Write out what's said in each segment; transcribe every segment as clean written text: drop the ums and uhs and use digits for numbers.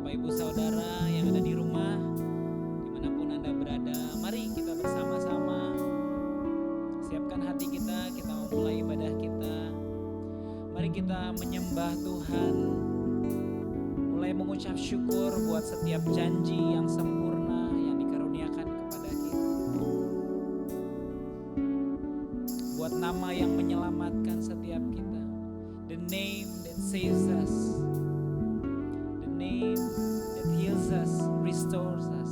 Bapak Ibu Saudara yang ada di rumah, dimanapun Anda berada, mari kita bersama-sama siapkan hati kita, kita memulai ibadah kita. Mari kita menyembah Tuhan, mulai mengucap syukur buat setiap janji yang sempurna yang dikaruniakan kepada kita, buat nama yang menyelamatkan setiap kita, the name that saves us, the name that heals us, restores us.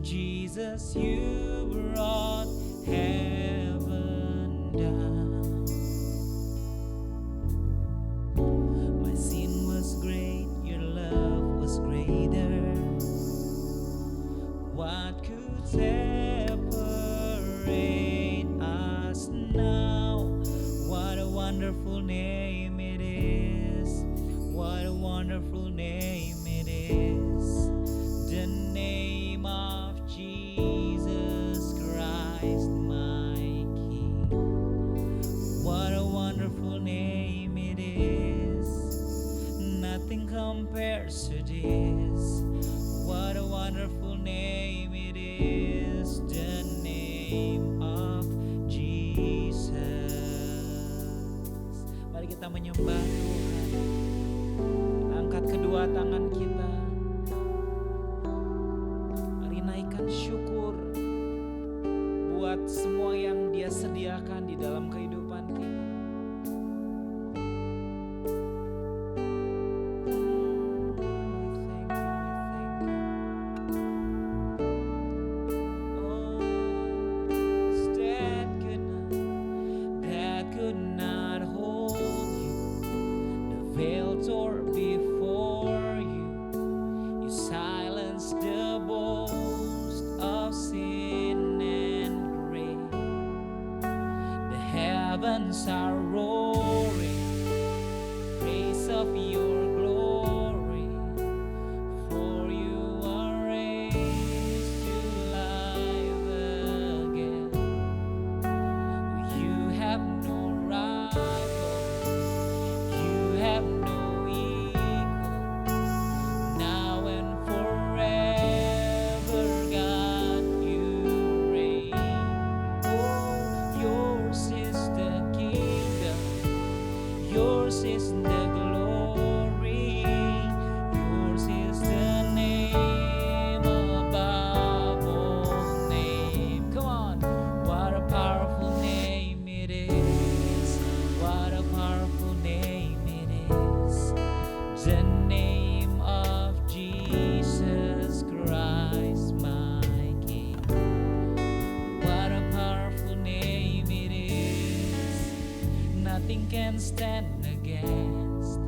Jesus, you brought heaven down. My sin was great, your love was greater. What could separate us now? What a wonderful name it is. What a wonderful name it is. The name of Jesus Christ, my King. What a wonderful name it is. Nothing compares to this. What a wonderful name it is. The name of Jesus. Mari kita menyembah Tuhan. Kita angkat kedua tangan kita. Syukur buat semua yang Dia sediakan di dalam kehidupan kita. That could not hold you. The veil tore before you. You silenced the boast of sin and grave. The heavens are roaring, praise of your glory, for you are raised to life again. You have no rival, you have no equal, now and forever, God, you reign. Oh, yours is the kingdom, yours is the glory, yours is the name above all name. Come on, what a powerful name it is. What a powerful name it is. The name of Jesus Christ, my King. What a powerful name it is. Nothing can stand against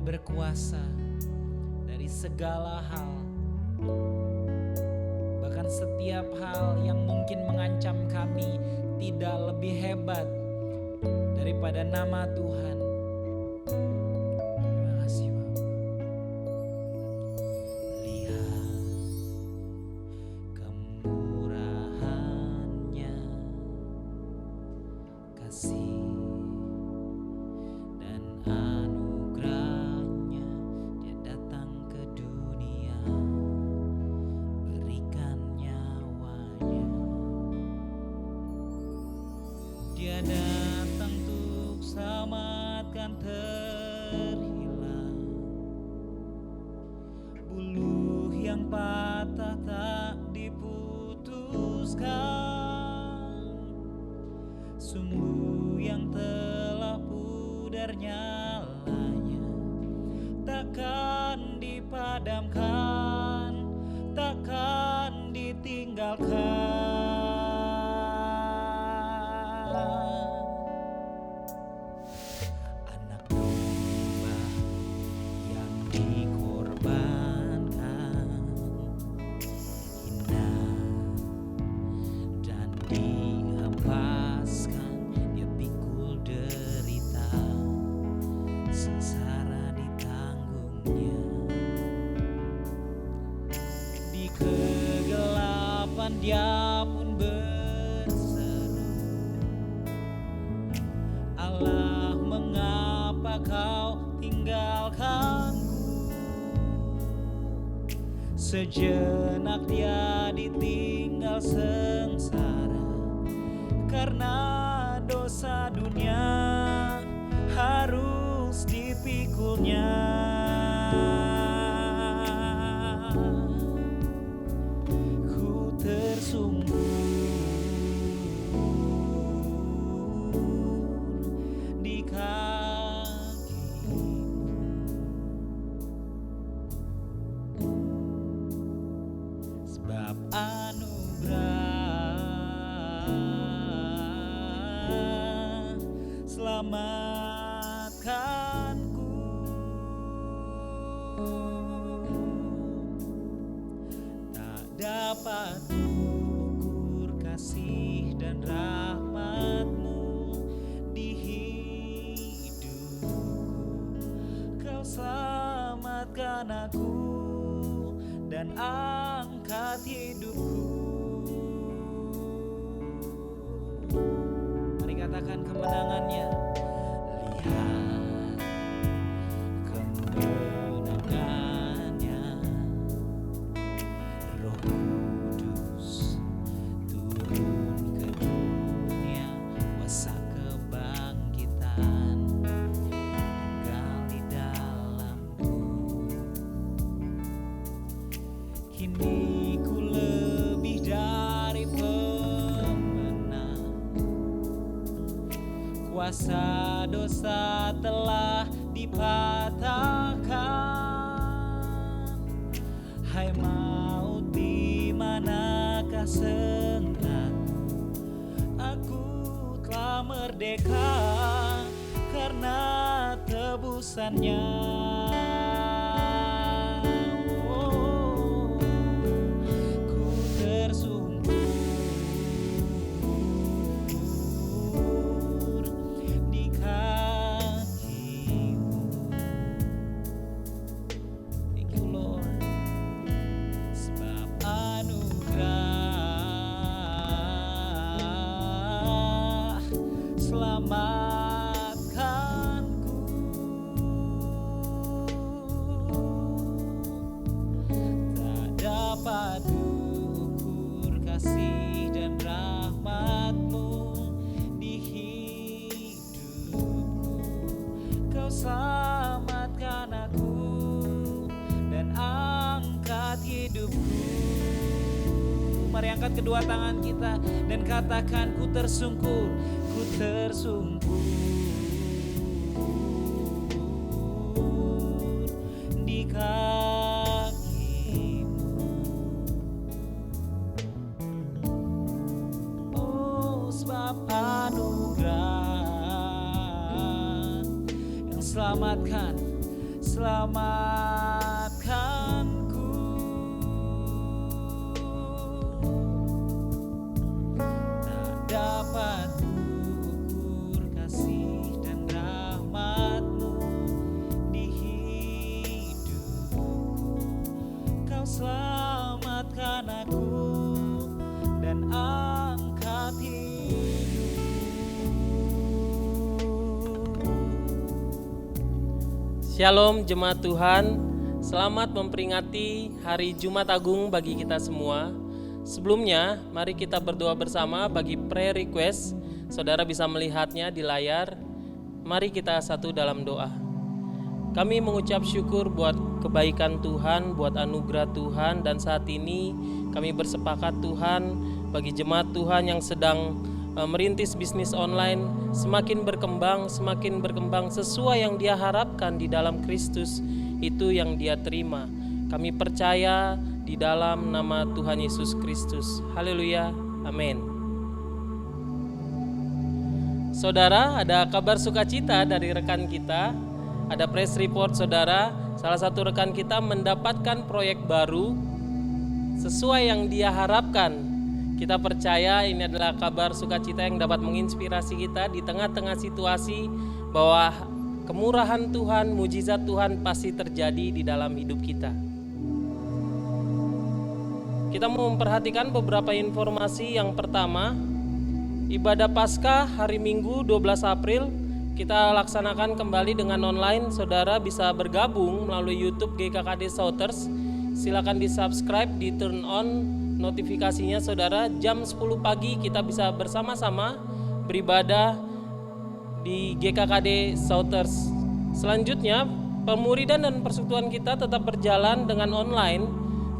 berkuasa dari segala hal. Bahkan setiap hal yang mungkin mengancam kami tidak lebih hebat daripada nama Tuhan. Terima kasih Bapak. Lihat kemurahan-Nya, kasih dan anugerah-Nya. Dia datang ke dunia, berikan nyawanya. Dia datang untuk selamatkan terhilang. Buluh yang patah tak diputuskan, sumbu yang telah pudar nyalanya takkan dipadamkan, takkan ditinggalkan. Anak domba yang dikorbankan, hina dan dihempaskan. Dia pikul derita, sengsara ditanggungnya. Di kegelapan dia pun berseru, Allah, mengapa kau tinggalkanku? Sejenak dia ditinggal sengsara, karena dosa dunia harus dipikulnya. Ku tersungkur di kakimu, sebab anugerah selamatkanku. Tak dapat ukur kasih dan rahmat-Mu di hidupku. Kau selamatkan aku dan angkat hidupku. Mari katakan kemenangannya. Lihat kemenangannya, Roh Kudus turun ke dunia, kuasa kebangkitan tinggal di dalamku. Kini ku lebih dari pemenang, kuasa dosa telah dipatahkan. Hai maut, di manakah sengkakmu? Aku telah merdeka karena tebusannya. Oh, ku tersungkur di kakimu. Thank you Lord. Sebab anugerah selamatkanku. Tak dapat ukur kasih dan rahmat-Mu di hidupku. Kau selamatkan aku dan angkat hidupku. Mari angkat kedua tangan kita dan katakan, ku tersungkur di kakimu. Oh, sebab anugerah yang selamatkan selamatkanku. Tak dapat kuukur kasih dan rahmat-Mu di hidupku. Kau selamatkan aku dan angkat hidupku. Shalom jemaat Tuhan, selamat memperingati Hari Jumat Agung bagi kita semua. Sebelumnya, mari kita berdoa bersama bagi prayer request. Saudara bisa melihatnya di layar. Mari kita satu dalam doa. Kami mengucap syukur buat kebaikan Tuhan, buat anugerah Tuhan, dan saat ini kami bersepakat Tuhan bagi jemaat Tuhan yang sedang merintis bisnis online semakin berkembang sesuai yang dia harapkan di dalam Kristus, itu yang dia terima. Kami percaya di dalam nama Tuhan Yesus Kristus. Haleluya, amin. Saudara, ada kabar sukacita dari rekan kita. Ada press report saudara, salah satu rekan kita mendapatkan proyek baru sesuai yang dia harapkan. Kita percaya ini adalah kabar sukacita yang dapat menginspirasi kita di tengah-tengah situasi bahwa kemurahan Tuhan, mujizat Tuhan pasti terjadi di dalam hidup kita. Kita mau memperhatikan beberapa informasi. Yang pertama, ibadah Paskah hari Minggu 12 April kita laksanakan kembali dengan online. Saudara bisa bergabung melalui YouTube GKKD Shouters. Silakan di-subscribe, di-turn on notifikasinya saudara. Jam 10 pagi kita bisa bersama-sama beribadah di GKKD Shouters. Selanjutnya, pemuridan dan persekutuan kita tetap berjalan dengan online.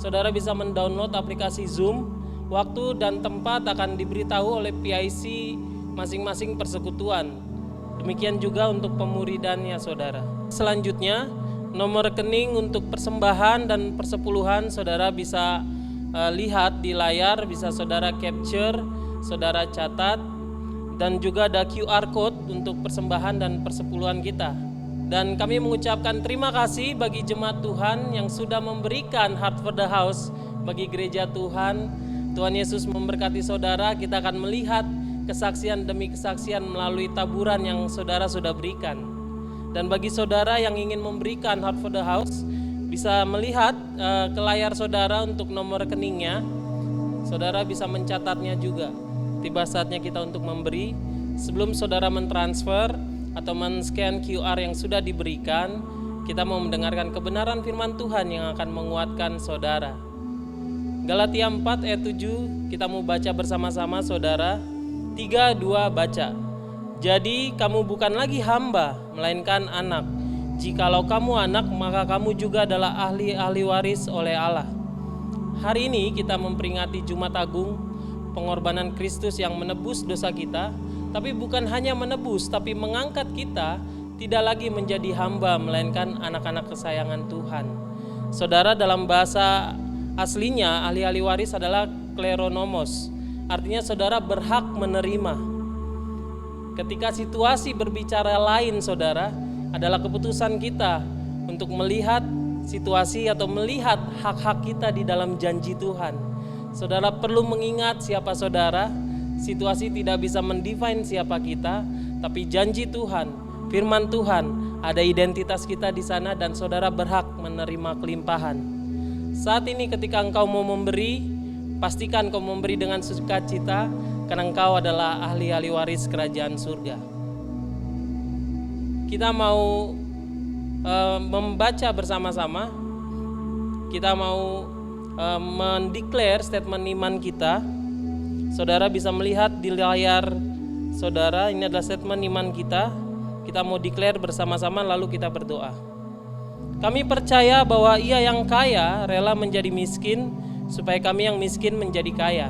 Saudara bisa mendownload aplikasi Zoom. Waktu dan tempat akan diberitahu oleh PIC masing-masing persekutuan. Demikian juga untuk pemuridannya saudara. Selanjutnya, nomor rekening untuk persembahan dan persepuluhan saudara bisa lihat di layar, bisa saudara capture, saudara catat, dan juga ada QR code untuk persembahan dan persepuluhan kita. Dan kami mengucapkan terima kasih bagi jemaat Tuhan yang sudah memberikan Heart for the House bagi gereja Tuhan. Tuhan Yesus memberkati saudara. Kita akan melihat kesaksian demi kesaksian melalui taburan yang saudara sudah berikan. Dan bagi saudara yang ingin memberikan Heart for the House, bisa melihat ke layar saudara untuk nomor rekeningnya. Saudara bisa mencatatnya juga. Tiba saatnya kita untuk memberi. Sebelum saudara mentransfer atau men-scan QR yang sudah diberikan, kita mau mendengarkan kebenaran firman Tuhan yang akan menguatkan saudara. Galatia 4 ayat 7 kita mau baca bersama-sama saudara. 3, 2 baca. Jadi kamu bukan lagi hamba, melainkan anak. Jikalau kamu anak, maka kamu juga adalah ahli waris oleh Allah. Hari ini kita memperingati Jumat Agung, pengorbanan Kristus yang menebus dosa kita. Tapi bukan hanya menebus, tapi mengangkat kita tidak lagi menjadi hamba, melainkan anak-anak kesayangan Tuhan. Saudara, dalam bahasa aslinya ahli waris adalah kleronomos. Artinya saudara berhak menerima. Ketika situasi berbicara lain saudara, adalah keputusan kita untuk melihat situasi atau melihat hak-hak kita di dalam janji Tuhan. Saudara perlu mengingat siapa saudara. Situasi tidak bisa mendefine siapa kita, tapi janji Tuhan, firman Tuhan, ada identitas kita di sana dan saudara berhak menerima kelimpahan. Saat ini ketika engkau mau memberi, pastikan kau memberi dengan sukacita, karena engkau adalah ahli waris kerajaan surga. Kita mau membaca bersama-sama. Kita mau mendeklar statement iman kita. Saudara bisa melihat di layar saudara, ini adalah statement iman kita. Kita mau declare bersama-sama lalu kita berdoa. Kami percaya bahwa Ia yang kaya rela menjadi miskin supaya kami yang miskin menjadi kaya.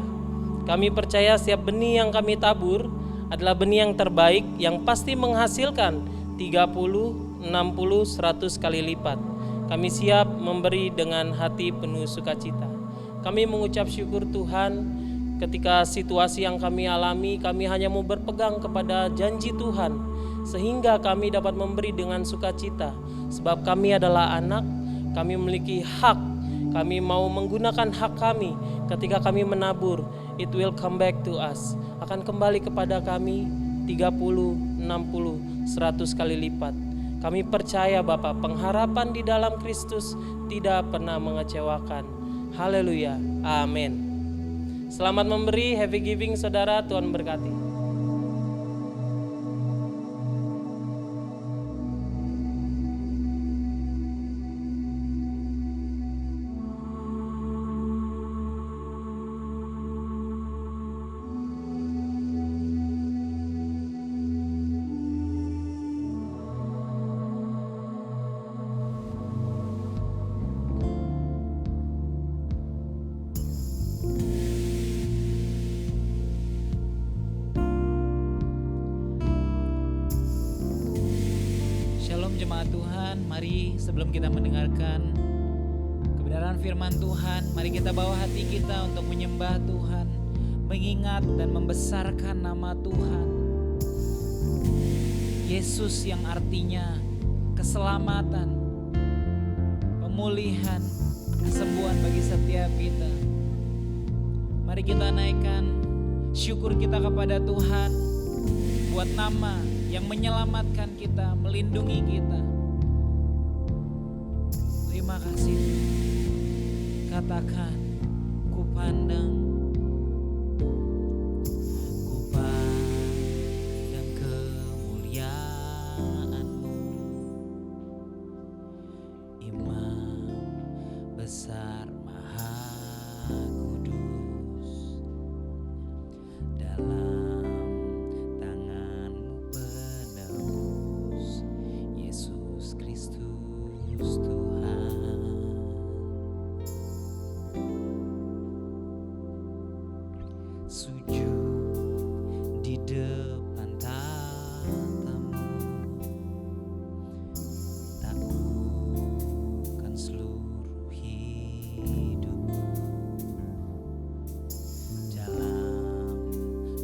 Kami percaya setiap benih yang kami tabur adalah benih yang terbaik yang pasti menghasilkan 30, 60, 100 kali lipat. Kami siap memberi dengan hati penuh sukacita. Kami mengucap syukur Tuhan. Ketika situasi yang kami alami, kami hanya mau berpegang kepada janji Tuhan, sehingga kami dapat memberi dengan sukacita. Sebab kami adalah anak, kami memiliki hak, kami mau menggunakan hak kami ketika kami menabur. It will come back to us, akan kembali kepada kami 30, 60, 100 kali lipat. Kami percaya Bapak, pengharapan di dalam Kristus tidak pernah mengecewakan. Haleluya, amin. Selamat memberi, happy giving saudara, Tuhan berkati. Shalom jemaat Tuhan, mari sebelum kita mendengarkan kebenaran firman Tuhan, mari kita bawa hati kita untuk menyembah Tuhan, mengingat dan membesarkan nama Tuhan. Yesus yang artinya keselamatan, pemulihan, kesembuhan bagi setiap kita. Mari kita naikkan syukur kita kepada Tuhan buat nama yang menyelamatkan kita, melindungi kita. Terima kasih Tuhan. Katakan, ku pandang kemuliaan-Mu, Imam besar Maha Kudus, dalam tangan-Mu penebus, Yesus Kristus Tuhan. Sujud di depan tatamu, taklukkan seluruh hidupku, dalam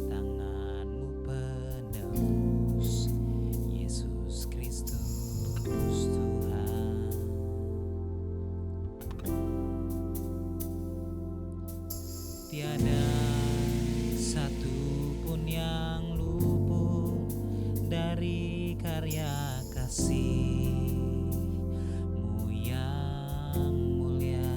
tangan-Mu penebus, Yesus Kristus Tuhan. Tiada satu pun yang luput dari karya kasih-Mu yang mulia.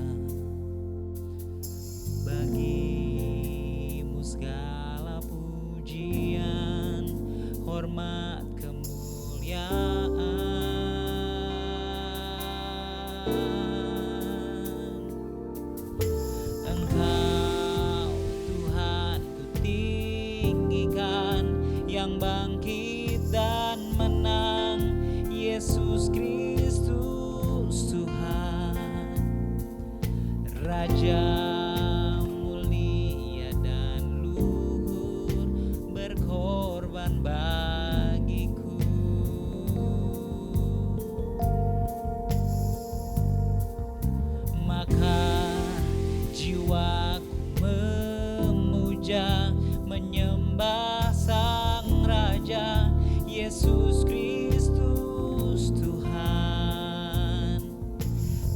Bagi-Mu segala pujian, hormat, kemuliaan. Engkau Tuhan ku tinggikan, yang bangkit dan menang, Yesus Kristus Tuhan. Raja mulia dan luhur, berkorban bagiku. Maka jiwaku memuja, menyembah Sang Raja, Yesus Kristus Tuhan.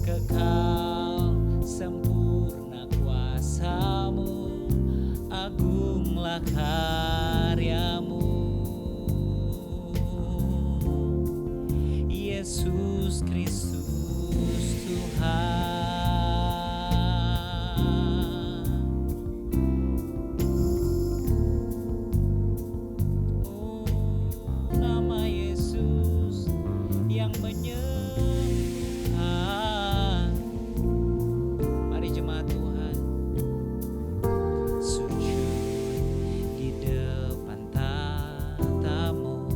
Kekal sempurna kuasa-Mu, agunglah karya-Mu, Yesus Kristus Tuhan. Nama Yesus yang menyembuhkan. Mari jemaat Tuhan, sujud di depan tatamu,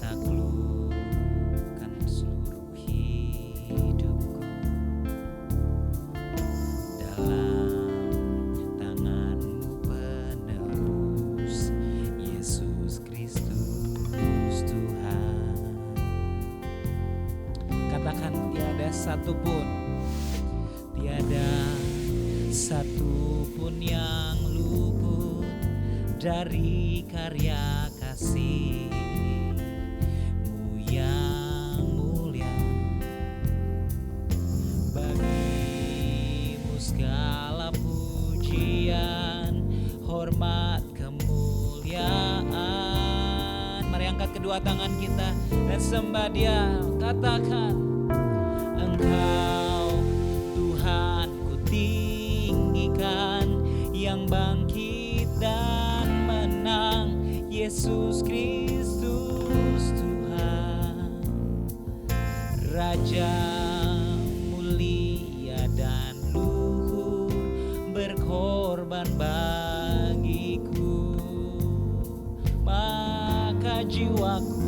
taklukkan seluruh hidupku, dalam tangan-Mu penebus, Yesus Kristus Tuhan. Katakan, tiada satu pun yang luput dari karya kasih-Mu yang kedua tangan kita dan sembah Dia. Katakan, Engkau Tuhan ku tinggikan, yang bangkit dan menang, Yesus Kristus Tuhan. Raja mulia dan luhur, berkorban bagiku, maka jiwaku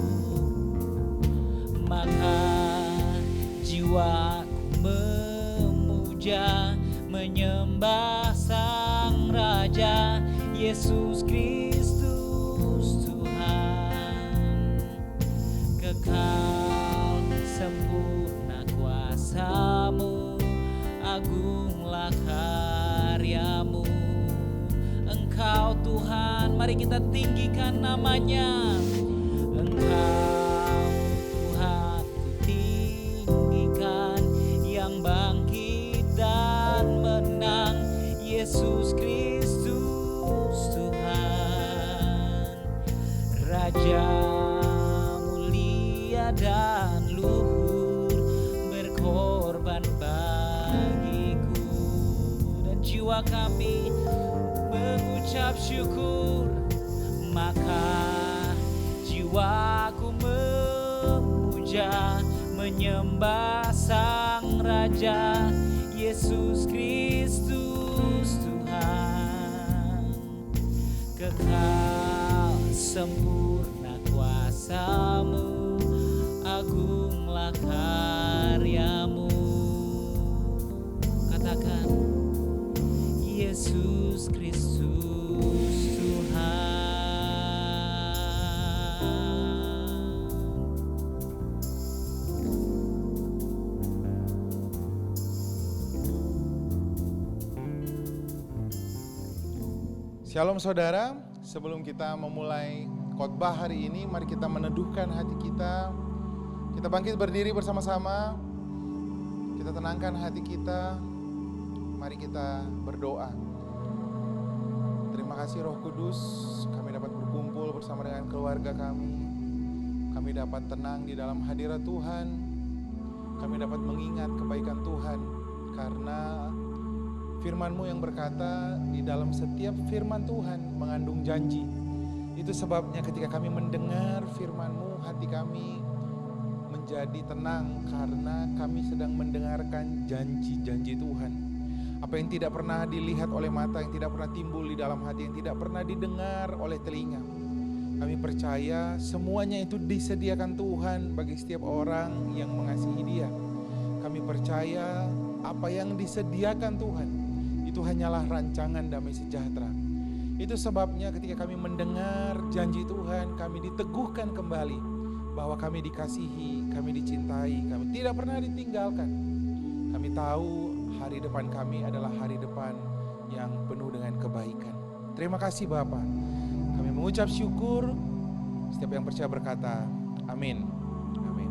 memuja, menyembah Sang Raja, Yesus Kristus Tuhan. Kekal sempurna kuasa-Mu, agunglah karya-Mu. Engkau Tuhan, mari kita tinggikan nama-Nya. Engkau Tuhan ku tinggikan, yang bangkit dan menang, Yesus Kristus Tuhan. Raja mulia dan luhur, berkorban bagiku, dan jiwa kami mengucap syukur, maka jiwaku memuja, menyembah Sang Raja, Yesus Kristus Tuhan. Kekal sempurna kuasa-Mu, agunglah karya-Mu. Katakan, Yesus Kristus Tuhan. Shalom saudara, sebelum kita memulai khotbah hari ini, mari kita meneduhkan hati kita. Kita bangkit berdiri bersama-sama. Kita tenangkan hati kita. Mari kita berdoa. Terima kasih Roh Kudus, kami dapat berkumpul bersama dengan keluarga kami. Kami dapat tenang di dalam hadirat Tuhan. Kami dapat mengingat kebaikan Tuhan, karena firman-Mu yang berkata di dalam setiap firman Tuhan mengandung janji. Itu sebabnya ketika kami mendengar firman-Mu, hati kami menjadi tenang karena kami sedang mendengarkan janji-janji Tuhan. Apa yang tidak pernah dilihat oleh mata, yang tidak pernah timbul di dalam hati, yang tidak pernah didengar oleh telinga. Kami percaya semuanya itu disediakan Tuhan bagi setiap orang yang mengasihi Dia. Kami percaya apa yang disediakan Tuhan itu hanyalah rancangan damai sejahtera. Itu sebabnya ketika kami mendengar janji Tuhan, kami diteguhkan kembali bahwa kami dikasihi, kami dicintai, kami tidak pernah ditinggalkan. Kami tahu hari depan kami adalah hari depan yang penuh dengan kebaikan. Terima kasih Bapa. Kami mengucap syukur. Setiap yang percaya berkata, amin. Amin.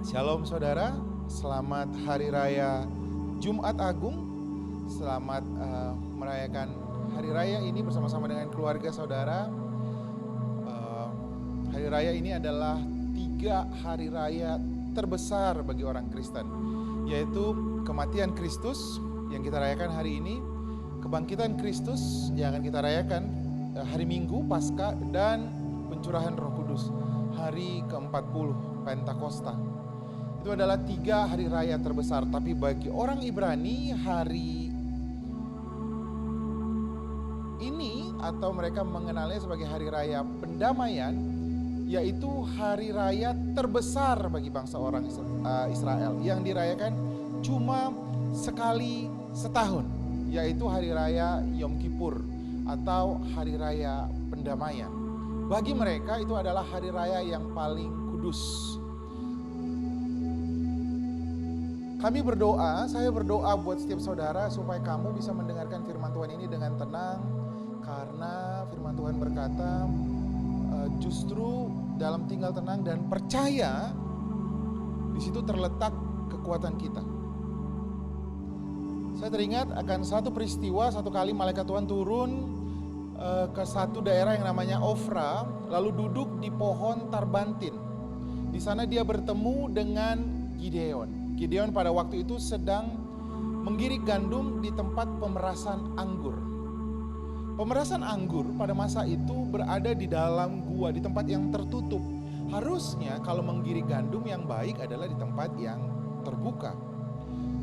Shalom saudara, selamat Hari Raya Jumat Agung. Selamat merayakan Hari Raya ini bersama-sama dengan keluarga saudara. Hari Raya ini adalah 3 hari raya terbesar bagi orang Kristen, yaitu kematian Kristus yang kita rayakan hari ini, kebangkitan Kristus yang akan kita rayakan hari Minggu Paskah, dan pencurahan Roh Kudus hari ke-40 Pentakosta. Itu adalah 3 hari raya terbesar. Tapi bagi orang Ibrani, hari ini atau mereka mengenalnya sebagai hari raya pendamaian, yaitu hari raya terbesar bagi bangsa orang Israel yang dirayakan cuma sekali setahun, yaitu hari raya Yom Kippur atau hari raya pendamaian. Bagi mereka itu adalah hari raya yang paling kudus. Kami berdoa, saya berdoa buat setiap saudara supaya kamu bisa mendengarkan firman Tuhan ini dengan tenang, karena firman Tuhan berkata justru dalam tinggal tenang dan percaya, di situ terletak kekuatan kita. Saya teringat akan satu peristiwa, satu kali malaikat Tuhan turun ke satu daerah yang namanya Ofra, lalu duduk di pohon tarbantin. Di sana dia bertemu dengan Gideon. Gideon pada waktu itu sedang menggirik gandum di tempat pemerasan anggur. Pemerasan anggur pada masa itu berada di dalam gua, di tempat yang tertutup. Harusnya kalau menggirik gandum yang baik adalah di tempat yang terbuka.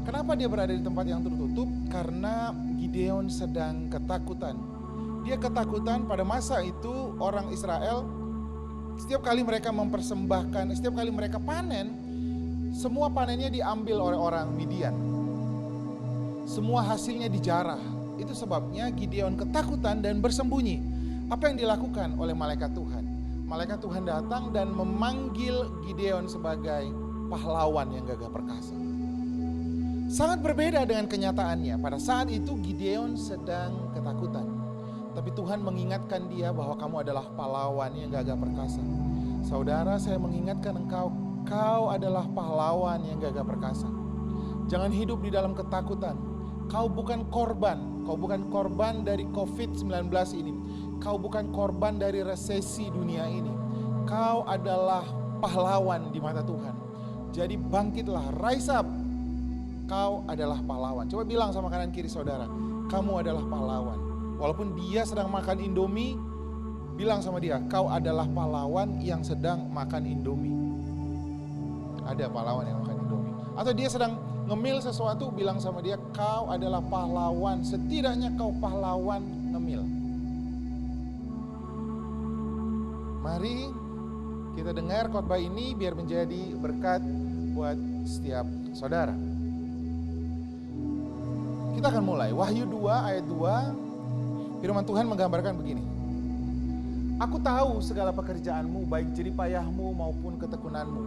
Kenapa dia berada di tempat yang tertutup? Karena Gideon sedang ketakutan. Dia ketakutan pada masa itu orang Israel, setiap kali mereka mempersembahkan, setiap kali mereka panen, semua panennya diambil oleh orang Midian. Semua hasilnya dijarah. Itu sebabnya Gideon ketakutan dan bersembunyi. Apa yang dilakukan oleh malaikat Tuhan? Malaikat Tuhan datang dan memanggil Gideon sebagai pahlawan yang gagah perkasa. Sangat berbeda dengan kenyataannya. Pada saat itu Gideon sedang ketakutan. Tapi Tuhan mengingatkan dia bahwa kamu adalah pahlawan yang gagah perkasa. Saudara, saya mengingatkan engkau, kau adalah pahlawan yang gagah perkasa. Jangan hidup di dalam ketakutan. Kau bukan korban. Kau bukan korban dari COVID-19 ini. Kau bukan korban dari resesi dunia ini. Kau adalah pahlawan di mata Tuhan. Jadi bangkitlah, rise up. Kau adalah pahlawan. Coba bilang sama kanan kiri saudara, kamu adalah pahlawan. Walaupun dia sedang makan Indomie, bilang sama dia, kau adalah pahlawan yang sedang makan Indomie. Ada pahlawan yang makan Indomie. Atau dia sedang ngemil sesuatu, bilang sama dia, kau adalah pahlawan. Setidaknya kau pahlawan ngemil. Mari kita dengar khotbah ini biar menjadi berkat buat setiap saudara. Kita akan mulai. Wahyu 2 ayat 2, firman Tuhan menggambarkan begini. Aku tahu segala pekerjaanmu, baik jeripayahmu maupun ketekunanmu.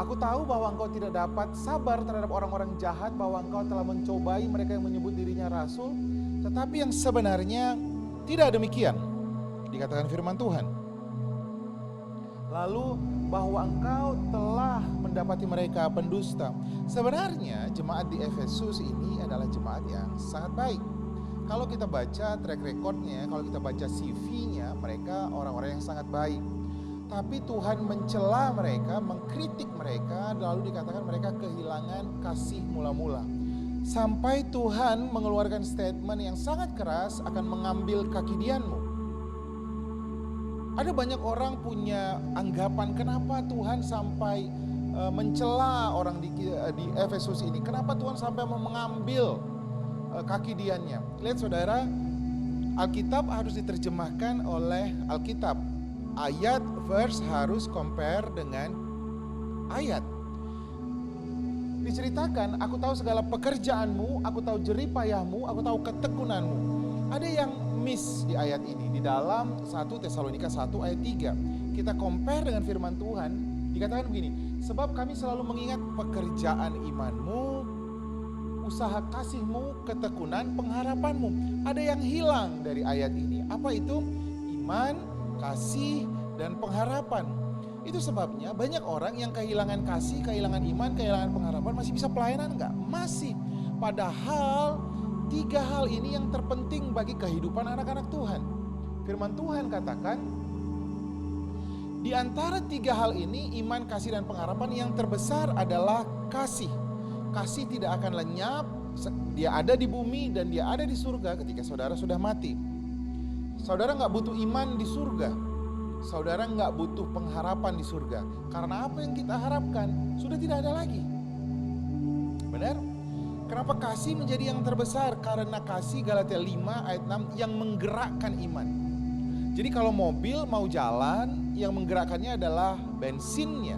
Aku tahu bahwa engkau tidak dapat sabar terhadap orang-orang jahat, bahwa engkau telah mencobai mereka yang menyebut dirinya rasul, tetapi yang sebenarnya tidak demikian. Dikatakan firman Tuhan. Lalu bahwa engkau telah mendapati mereka pendusta. Sebenarnya jemaat di Efesus ini adalah jemaat yang sangat baik. Kalau kita baca track recordnya, kalau kita baca CV-nya, mereka orang-orang yang sangat baik. Tapi Tuhan mencela mereka, mengkritik mereka, lalu dikatakan mereka kehilangan kasih mula-mula. Sampai Tuhan mengeluarkan statement yang sangat keras akan mengambil kakidianmu. Ada banyak orang punya anggapan kenapa Tuhan sampai mencela orang di Efesus ini. Kenapa Tuhan sampai mau mengambil kakidiannya. Lihat saudara, Alkitab harus diterjemahkan oleh Alkitab. Ayat, verse harus compare dengan ayat. Diceritakan, aku tahu segala pekerjaanmu, aku tahu jeripayahmu, aku tahu ketekunanmu. Ada yang miss di ayat ini. Di dalam 1 Tesalonika 1 ayat 3. Kita compare dengan firman Tuhan. Dikatakan begini, sebab kami selalu mengingat pekerjaan imanmu, usaha kasihmu, ketekunan, pengharapanmu. Ada yang hilang dari ayat ini. Apa itu? Iman, kasih, dan pengharapan. Itu sebabnya banyak orang yang kehilangan kasih, kehilangan iman, kehilangan pengharapan masih bisa pelayanan enggak? Masih. Padahal 3 hal ini yang terpenting bagi kehidupan anak-anak Tuhan. Firman Tuhan katakan, di antara 3 hal ini, iman, kasih, dan pengharapan, yang terbesar adalah kasih. Kasih tidak akan lenyap, dia ada di bumi dan dia ada di surga ketika saudara sudah mati. Saudara gak butuh iman di surga. Saudara gak butuh pengharapan di surga. Karena apa yang kita harapkan sudah tidak ada lagi. Benar? Kenapa kasih menjadi yang terbesar? Karena kasih, Galatia 5 ayat 6, yang menggerakkan iman. Jadi kalau mobil mau jalan, yang menggerakkannya adalah bensinnya.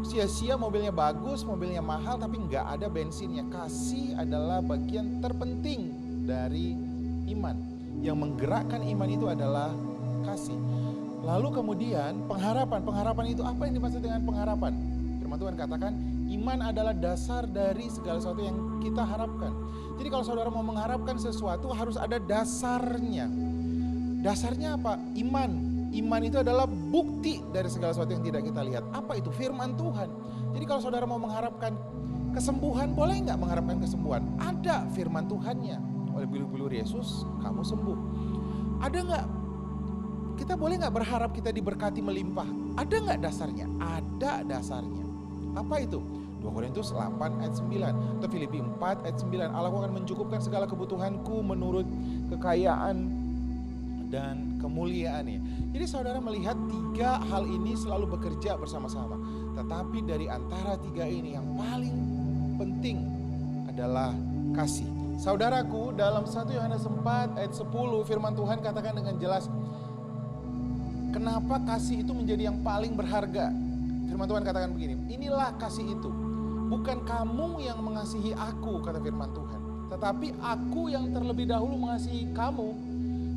Sia-sia mobilnya bagus, mobilnya mahal, tapi nggak ada bensinnya. Kasih adalah bagian terpenting dari iman. Yang menggerakkan iman itu adalah kasih. Lalu kemudian pengharapan. Pengharapan itu apa yang dimaksud dengan pengharapan? Firman Tuhan katakan, iman adalah dasar dari segala sesuatu yang kita harapkan. Jadi kalau saudara mau mengharapkan sesuatu harus ada dasarnya. Dasarnya apa? Iman. Iman itu adalah bukti dari segala sesuatu yang tidak kita lihat. Apa itu? Firman Tuhan. Jadi kalau saudara mau mengharapkan kesembuhan, boleh nggak mengharapkan kesembuhan? Ada firman Tuhannya. Oleh bilur-bilur Yesus, kamu sembuh. Ada nggak, kita boleh nggak berharap kita diberkati melimpah? Ada nggak dasarnya? Ada dasarnya. Apa itu? 2 Korintus 8 ayat 9 atau Filipi 4 ayat 9. Allahku akan mencukupkan segala kebutuhanku menurut kekayaan dan kemuliaannya. Jadi saudara melihat 3 hal ini selalu bekerja bersama-sama. Tetapi dari antara 3 ini yang paling penting adalah kasih. Saudaraku, dalam 1 Yohanes 4 ayat 10 firman Tuhan katakan dengan jelas, kenapa kasih itu menjadi yang paling berharga. Firman Tuhan katakan begini, inilah kasih itu. Bukan kamu yang mengasihi aku, kata firman Tuhan, tetapi aku yang terlebih dahulu mengasihi kamu,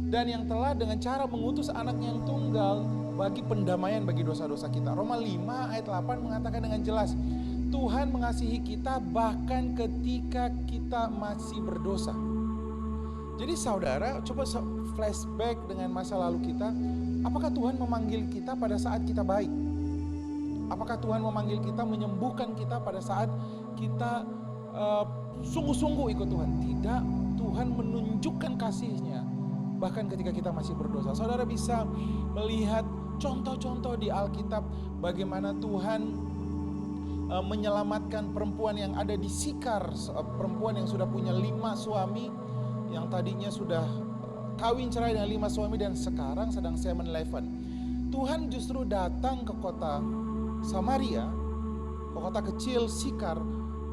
dan yang telah dengan cara mengutus anaknya yang tunggal bagi pendamaian bagi dosa-dosa kita. Roma 5 ayat 8 mengatakan dengan jelas, Tuhan mengasihi kita bahkan ketika kita masih berdosa. Jadi saudara, coba flashback dengan masa lalu kita. Apakah Tuhan memanggil kita pada saat kita baik? Apakah Tuhan memanggil kita, menyembuhkan kita pada saat kita sungguh-sungguh ikut Tuhan? Tidak, Tuhan menunjukkan kasih-Nya bahkan ketika kita masih berdosa. Saudara bisa melihat contoh-contoh di Alkitab bagaimana Tuhan menyelamatkan perempuan yang ada di Sikar, perempuan yang sudah punya 5 suami, yang tadinya sudah kawin cerai dengan 5 suami dan sekarang sedang 7-Eleven. Tuhan justru datang ke kota Samaria, ke kota kecil Sikar,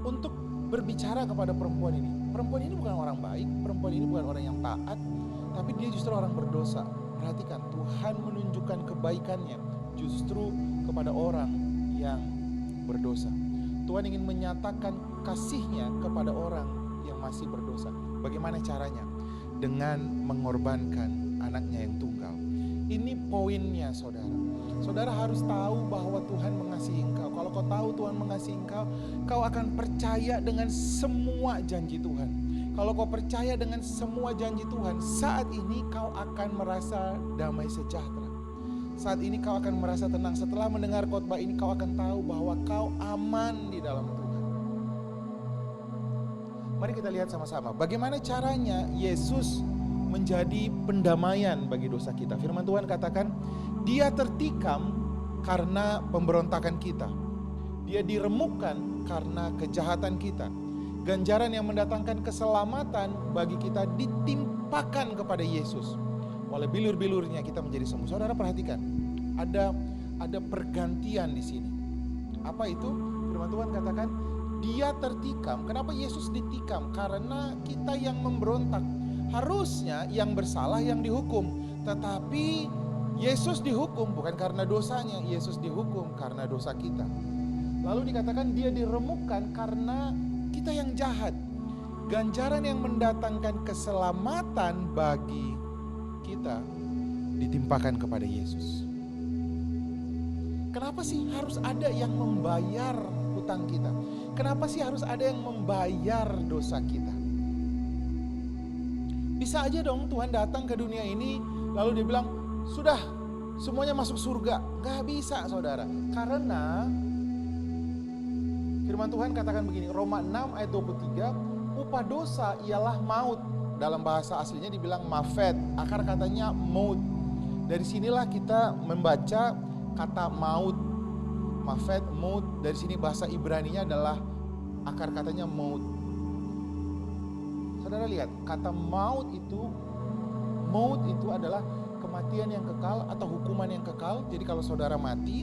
untuk berbicara kepada perempuan ini. Perempuan ini bukan orang baik, perempuan ini bukan orang yang taat, tapi dia justru orang berdosa. Perhatikan, Tuhan menunjukkan kebaikannya justru kepada orang yang berdosa. Tuhan ingin menyatakan kasih-Nya kepada orang yang masih berdosa. Bagaimana caranya? Dengan mengorbankan anaknya yang tunggal. Ini poinnya saudara. Saudara harus tahu bahwa Tuhan mengasihi engkau. Kalau kau tahu Tuhan mengasihi engkau, kau akan percaya dengan semua janji Tuhan. Kalau kau percaya dengan semua janji Tuhan, saat ini kau akan merasa damai sejahtera. Saat ini kau akan merasa tenang. Setelah mendengar khotbah ini, kau akan tahu bahwa kau aman di dalam Tuhan. Mari kita lihat sama-sama bagaimana caranya Yesus menjadi pendamaian bagi dosa kita. Firman Tuhan katakan, Dia tertikam karena pemberontakan kita. Dia diremukkan karena kejahatan kita. Ganjaran yang mendatangkan keselamatan bagi kita ditimpakan kepada Yesus. Oleh bilur-bilurnya kita menjadi sembuh. Saudara perhatikan, ada pergantian di sini. Apa itu? Firman Tuhan katakan, Dia tertikam. Kenapa Yesus ditikam? Karena kita yang memberontak. Harusnya yang bersalah yang dihukum. Tetapi Yesus dihukum bukan karena dosanya. Yesus dihukum karena dosa kita. Lalu dikatakan Dia diremukkan karena kita yang jahat. Ganjaran yang mendatangkan keselamatan bagi kita ditimpakan kepada Yesus. Kenapa sih harus ada yang membayar hutang kita? Kenapa sih harus ada yang membayar dosa kita? Bisa aja dong Tuhan datang ke dunia ini lalu dia bilang, sudah semuanya masuk surga. Gak bisa saudara. Karena firman Tuhan katakan begini, Roma 6 ayat 23, upah dosa ialah maut. Dalam bahasa aslinya dibilang mafet, akar katanya maut. Dari sinilah kita membaca kata maut, mafet, maut. Dari sini bahasa Ibraninya adalah akar katanya maut. Saudara lihat, kata maut itu adalah kematian yang kekal atau hukuman yang kekal. Jadi kalau saudara mati,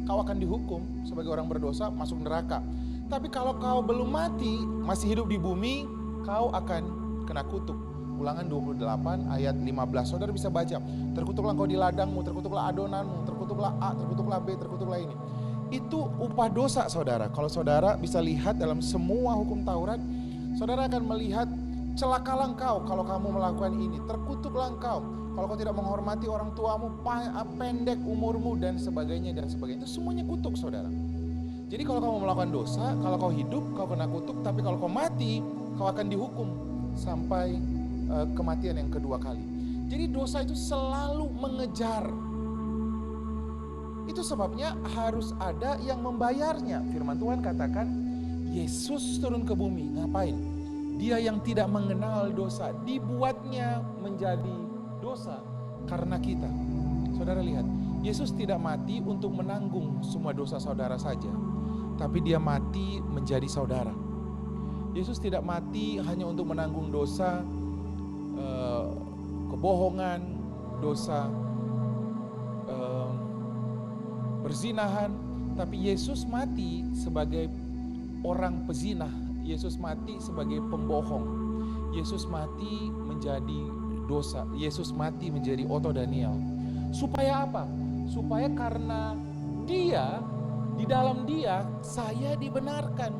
kau akan dihukum sebagai orang berdosa, masuk neraka. Tapi kalau kau belum mati, masih hidup di bumi, kau akan kena kutuk. Ulangan 28 ayat 15. Saudara bisa baca, terkutuklah kau di ladangmu, terkutuklah adonanmu, terkutuklah A, terkutuklah B, terkutuklah ini. Itu upah dosa saudara. Kalau saudara bisa lihat dalam semua hukum Taurat, saudara akan melihat celakalah engkau kalau kamu melakukan ini, terkutuklah engkau kalau kau tidak menghormati orang tuamu, pendek umurmu dan sebagainya dan sebagainya. Itu semuanya kutuk saudara. Jadi kalau kamu melakukan dosa, kalau kau hidup kau kena kutuk, tapi kalau kau mati kau akan dihukum sampai kematian yang kedua kali. Jadi dosa itu selalu mengejar. Itu sebabnya harus ada yang membayarnya. Firman Tuhan katakan Yesus turun ke bumi, ngapain? Dia yang tidak mengenal dosa dibuatnya menjadi dosa karena kita. Saudara lihat, Yesus tidak mati untuk menanggung semua dosa saudara saja, tapi dia mati menjadi saudara. Yesus tidak mati hanya untuk menanggung dosa kebohongan, dosa perzinahan, tapi Yesus mati sebagai orang pezinah. Yesus mati sebagai pembohong. Yesus mati menjadi dosa. Yesus mati menjadi Otto Daniel. Supaya apa? Supaya karena dia, di dalam dia saya dibenarkan.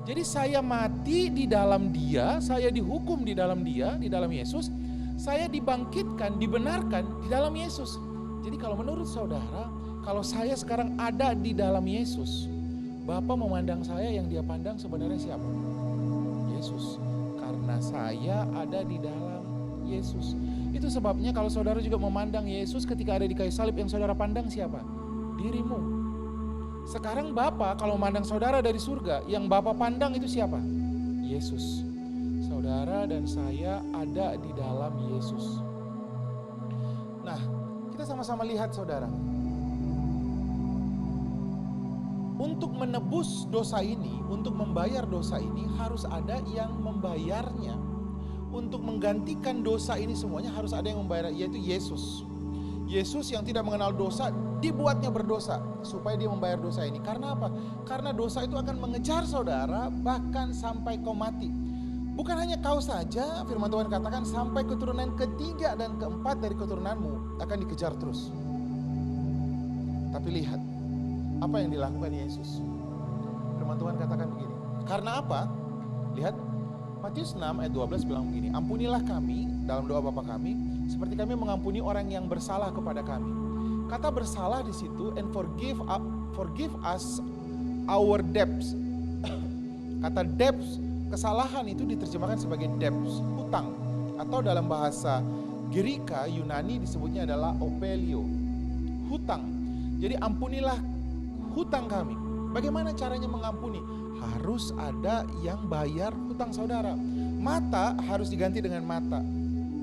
Jadi saya mati di dalam dia, saya dihukum di dalam dia, di dalam Yesus. Saya dibangkitkan, dibenarkan di dalam Yesus. Jadi kalau menurut saudara, kalau saya sekarang ada di dalam Yesus, Bapa memandang saya, yang dia pandang sebenarnya siapa? Yesus. Karena saya ada di dalam Yesus. Itu sebabnya kalau saudara juga memandang Yesus ketika ada di kayu salib, yang saudara pandang siapa? Dirimu. Sekarang Bapa kalau memandang saudara dari surga, yang Bapa pandang itu siapa? Yesus. Saudara dan saya ada di dalam Yesus. Nah, kita sama-sama lihat saudara. Untuk menebus dosa ini, untuk membayar dosa ini harus ada yang membayarnya. Untuk menggantikan dosa ini semuanya harus ada yang membayar, yaitu Yesus. Yesus yang tidak mengenal dosa dibuatnya berdosa supaya dia membayar dosa ini. Karena apa? Karena dosa itu akan mengejar saudara bahkan sampai kau mati. Bukan hanya kau saja, firman Tuhan katakan sampai keturunan ketiga dan keempat dari keturunanmu akan dikejar terus. Tapi lihat apa yang dilakukan Yesus. Firman Tuhan katakan begini. Karena apa? Lihat Matius 6 ayat 12 bilang begini. Ampunilah kami dalam doa Bapa kami seperti kami mengampuni orang yang bersalah kepada kami. Kata bersalah di situ and forgive us our debts. Kata debts, kesalahan itu diterjemahkan sebagai debts, hutang, atau dalam bahasa Girika Yunani disebutnya adalah opelio, hutang. Jadi ampunilah hutang kami. Bagaimana caranya mengampuni? Harus ada yang bayar hutang saudara. Mata harus diganti dengan mata,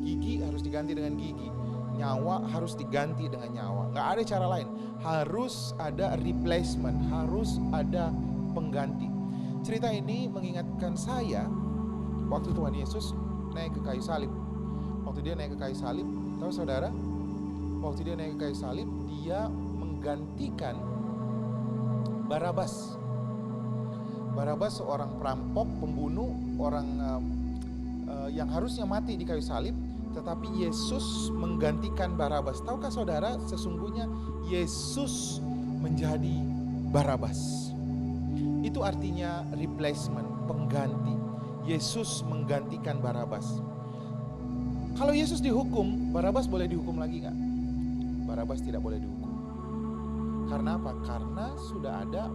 gigi harus diganti dengan gigi, nyawa harus diganti dengan nyawa. Gak ada cara lain. Harus ada replacement, harus ada pengganti. Cerita ini mengingatkan saya waktu Tuhan Yesus naik ke kayu salib. Waktu dia naik ke kayu salib, tahu saudara? Waktu dia naik ke kayu salib, dia menggantikan Barabas. Barabas seorang perampok, pembunuh, orang yang harusnya mati di kayu salib, tetapi Yesus menggantikan Barabas. Tahukah saudara, sesungguhnya Yesus menjadi Barabas. Itu artinya replacement, pengganti. Yesus menggantikan Barabas. Kalau Yesus dihukum, Barabas boleh dihukum lagi nggak? Barabas tidak boleh dihukum. Karena apa? Karena sudah ada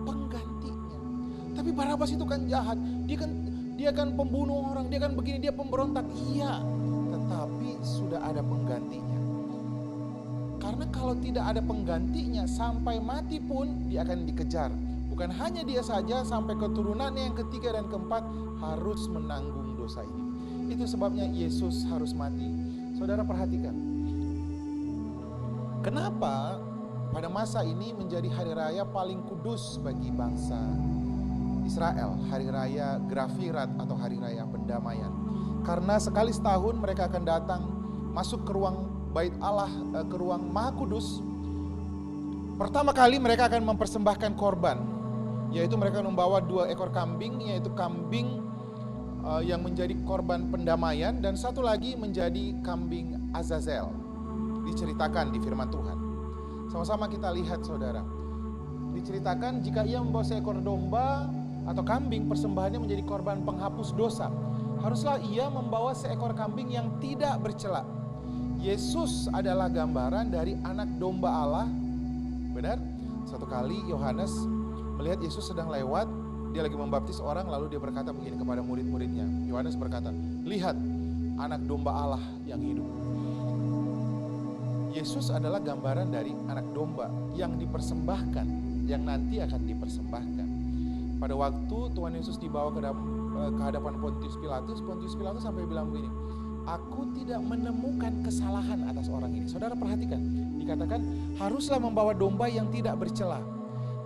penggantinya. Tapi Barabas itu kan jahat. Dia kan pembunuh orang, dia kan begini, dia pemberontak. Iya, tetapi sudah ada penggantinya. Karena kalau tidak ada penggantinya, sampai mati pun dia akan dikejar. Bukan hanya dia saja, sampai keturunannya yang ketiga dan keempat harus menanggung dosa ini. Itu sebabnya Yesus harus mati. Saudara perhatikan. Kenapa pada masa ini menjadi hari raya paling kudus bagi bangsa Israel, hari raya Grafirat atau hari raya pendamaian. Karena sekali setahun mereka akan datang masuk ke ruang bait Allah, ke ruang Maha Kudus. Pertama kali mereka akan mempersembahkan korban, yaitu mereka membawa 2 ekor kambing, yaitu kambing yang menjadi korban pendamaian, dan satu lagi menjadi kambing Azazel. Diceritakan di firman Tuhan. Sama-sama kita lihat saudara. Diceritakan jika ia membawa seekor domba atau kambing, persembahannya menjadi korban penghapus dosa. Haruslah ia membawa seekor kambing yang tidak bercela. Yesus adalah gambaran dari anak domba Allah. Benar? Suatu kali Yohanes melihat Yesus sedang lewat, dia lagi membaptis orang, lalu dia berkata begini kepada murid-muridnya. Yohanes berkata, "Lihat anak domba Allah yang hidup." Yesus adalah gambaran dari anak domba yang dipersembahkan, yang nanti akan dipersembahkan. Pada waktu Tuhan Yesus dibawa ke hadapan Pontius Pilatus sampai bilang begini, aku tidak menemukan kesalahan atas orang ini. Saudara perhatikan, dikatakan haruslah membawa domba yang tidak bercela.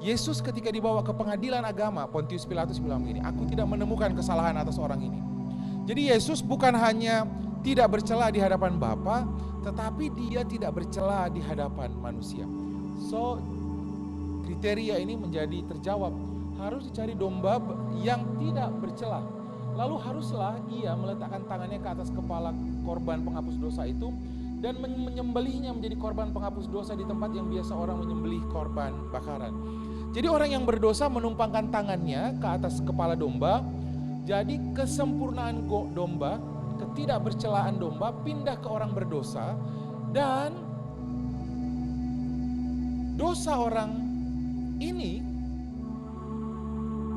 Yesus ketika dibawa ke pengadilan agama, Pontius Pilatus bilang begini, aku tidak menemukan kesalahan atas orang ini. Jadi Yesus bukan hanya tidak bercela di hadapan Bapa, tetapi dia tidak bercela di hadapan manusia. So, kriteria ini menjadi terjawab. Harus dicari domba yang tidak bercela. Lalu haruslah ia meletakkan tangannya ke atas kepala korban penghapus dosa itu dan menyembelihnya menjadi korban penghapus dosa di tempat yang biasa orang menyembelih korban bakaran. Jadi orang yang berdosa menumpangkan tangannya ke atas kepala domba. Jadi kesempurnaan domba, ketidakbercelaan domba pindah ke orang berdosa, dan dosa orang ini,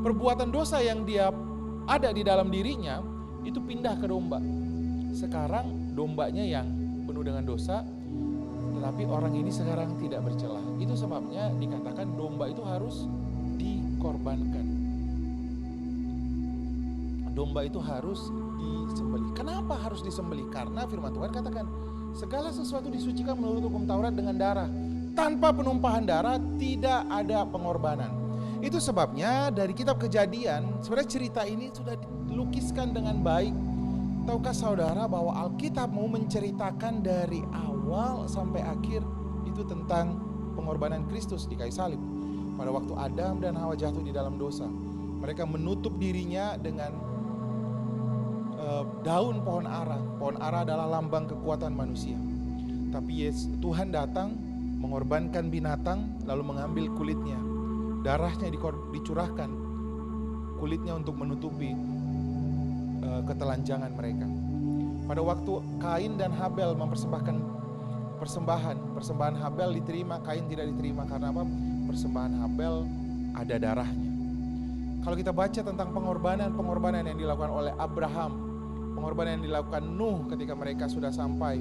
perbuatan dosa yang dia ada di dalam dirinya itu pindah ke domba. Sekarang dombanya yang penuh dengan dosa, tetapi orang ini sekarang tidak bercela. Itu sebabnya dikatakan domba itu harus dikorbankan. Domba itu harus disembelih. Kenapa harus disembelih? Karena firman Tuhan katakan, segala sesuatu disucikan menurut hukum Taurat dengan darah. Tanpa penumpahan darah tidak ada pengorbanan. Itu sebabnya dari kitab Kejadian, sebenarnya cerita ini sudah dilukiskan dengan baik. Tahukah saudara bahwa Alkitab mau menceritakan dari awal sampai akhir itu tentang pengorbanan Kristus di kayu salib. Pada waktu Adam dan Hawa jatuh di dalam dosa, mereka menutup dirinya dengan daun pohon ara. Pohon ara adalah lambang kekuatan manusia. Tapi Tuhan datang mengorbankan binatang, lalu mengambil kulitnya, darahnya dicurahkan, kulitnya untuk menutupi ketelanjangan mereka. Pada waktu Kain dan Habel mempersembahkan persembahan Habel diterima, Kain tidak diterima. Karena apa? Persembahan Habel ada darahnya. Kalau kita baca tentang pengorbanan yang dilakukan oleh Abraham, pengorbanan yang dilakukan Nuh ketika mereka sudah sampai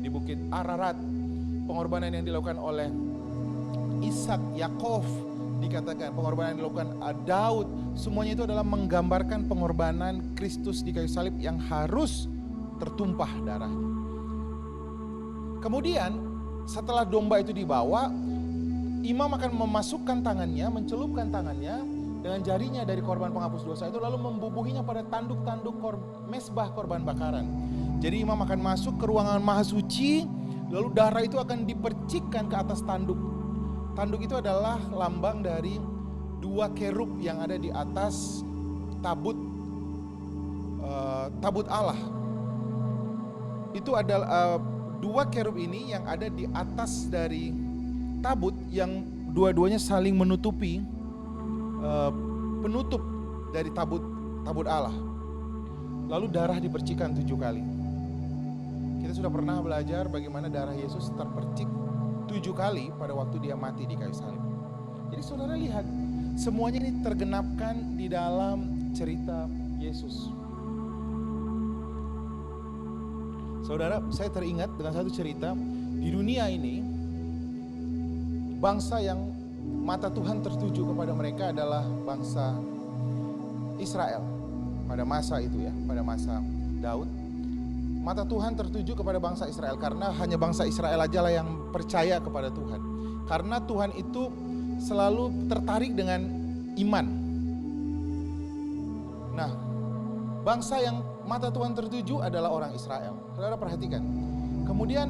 di Bukit Ararat, pengorbanan yang dilakukan oleh Ishak, Yakov, dikatakan pengorbanan yang dilakukan Daud, semuanya itu adalah menggambarkan pengorbanan Kristus di kayu salib yang harus tertumpah darahnya. Kemudian setelah domba itu dibawa, imam akan memasukkan tangannya, mencelupkan tangannya dengan jarinya dari korban penghapus dosa itu, lalu membubuhinya pada tanduk-tanduk mesbah korban bakaran. Jadi imam akan masuk ke ruangan maha suci, lalu darah itu akan dipercikkan ke atas tanduk. Tanduk itu adalah lambang dari dua kerub yang ada di atas tabut Allah. Itu adalah dua kerub ini yang ada di atas dari tabut, yang dua-duanya saling menutupi penutup dari tabut Allah. Lalu darah dipercikkan 7 kali. Kita sudah pernah belajar bagaimana darah Yesus terpercik 7 kali pada waktu dia mati di kayu salib. Jadi saudara lihat, semuanya ini tergenapkan di dalam cerita Yesus. Saudara, saya teringat dengan satu cerita. Di dunia ini, bangsa yang mata Tuhan tertuju kepada mereka adalah bangsa Israel. Pada masa itu ya, pada masa Daud, mata Tuhan tertuju kepada bangsa Israel karena hanya bangsa Israel aja lah yang percaya kepada Tuhan. Karena Tuhan itu selalu tertarik dengan iman. Nah, bangsa yang mata Tuhan tertuju adalah orang Israel. Saudara perhatikan. Kemudian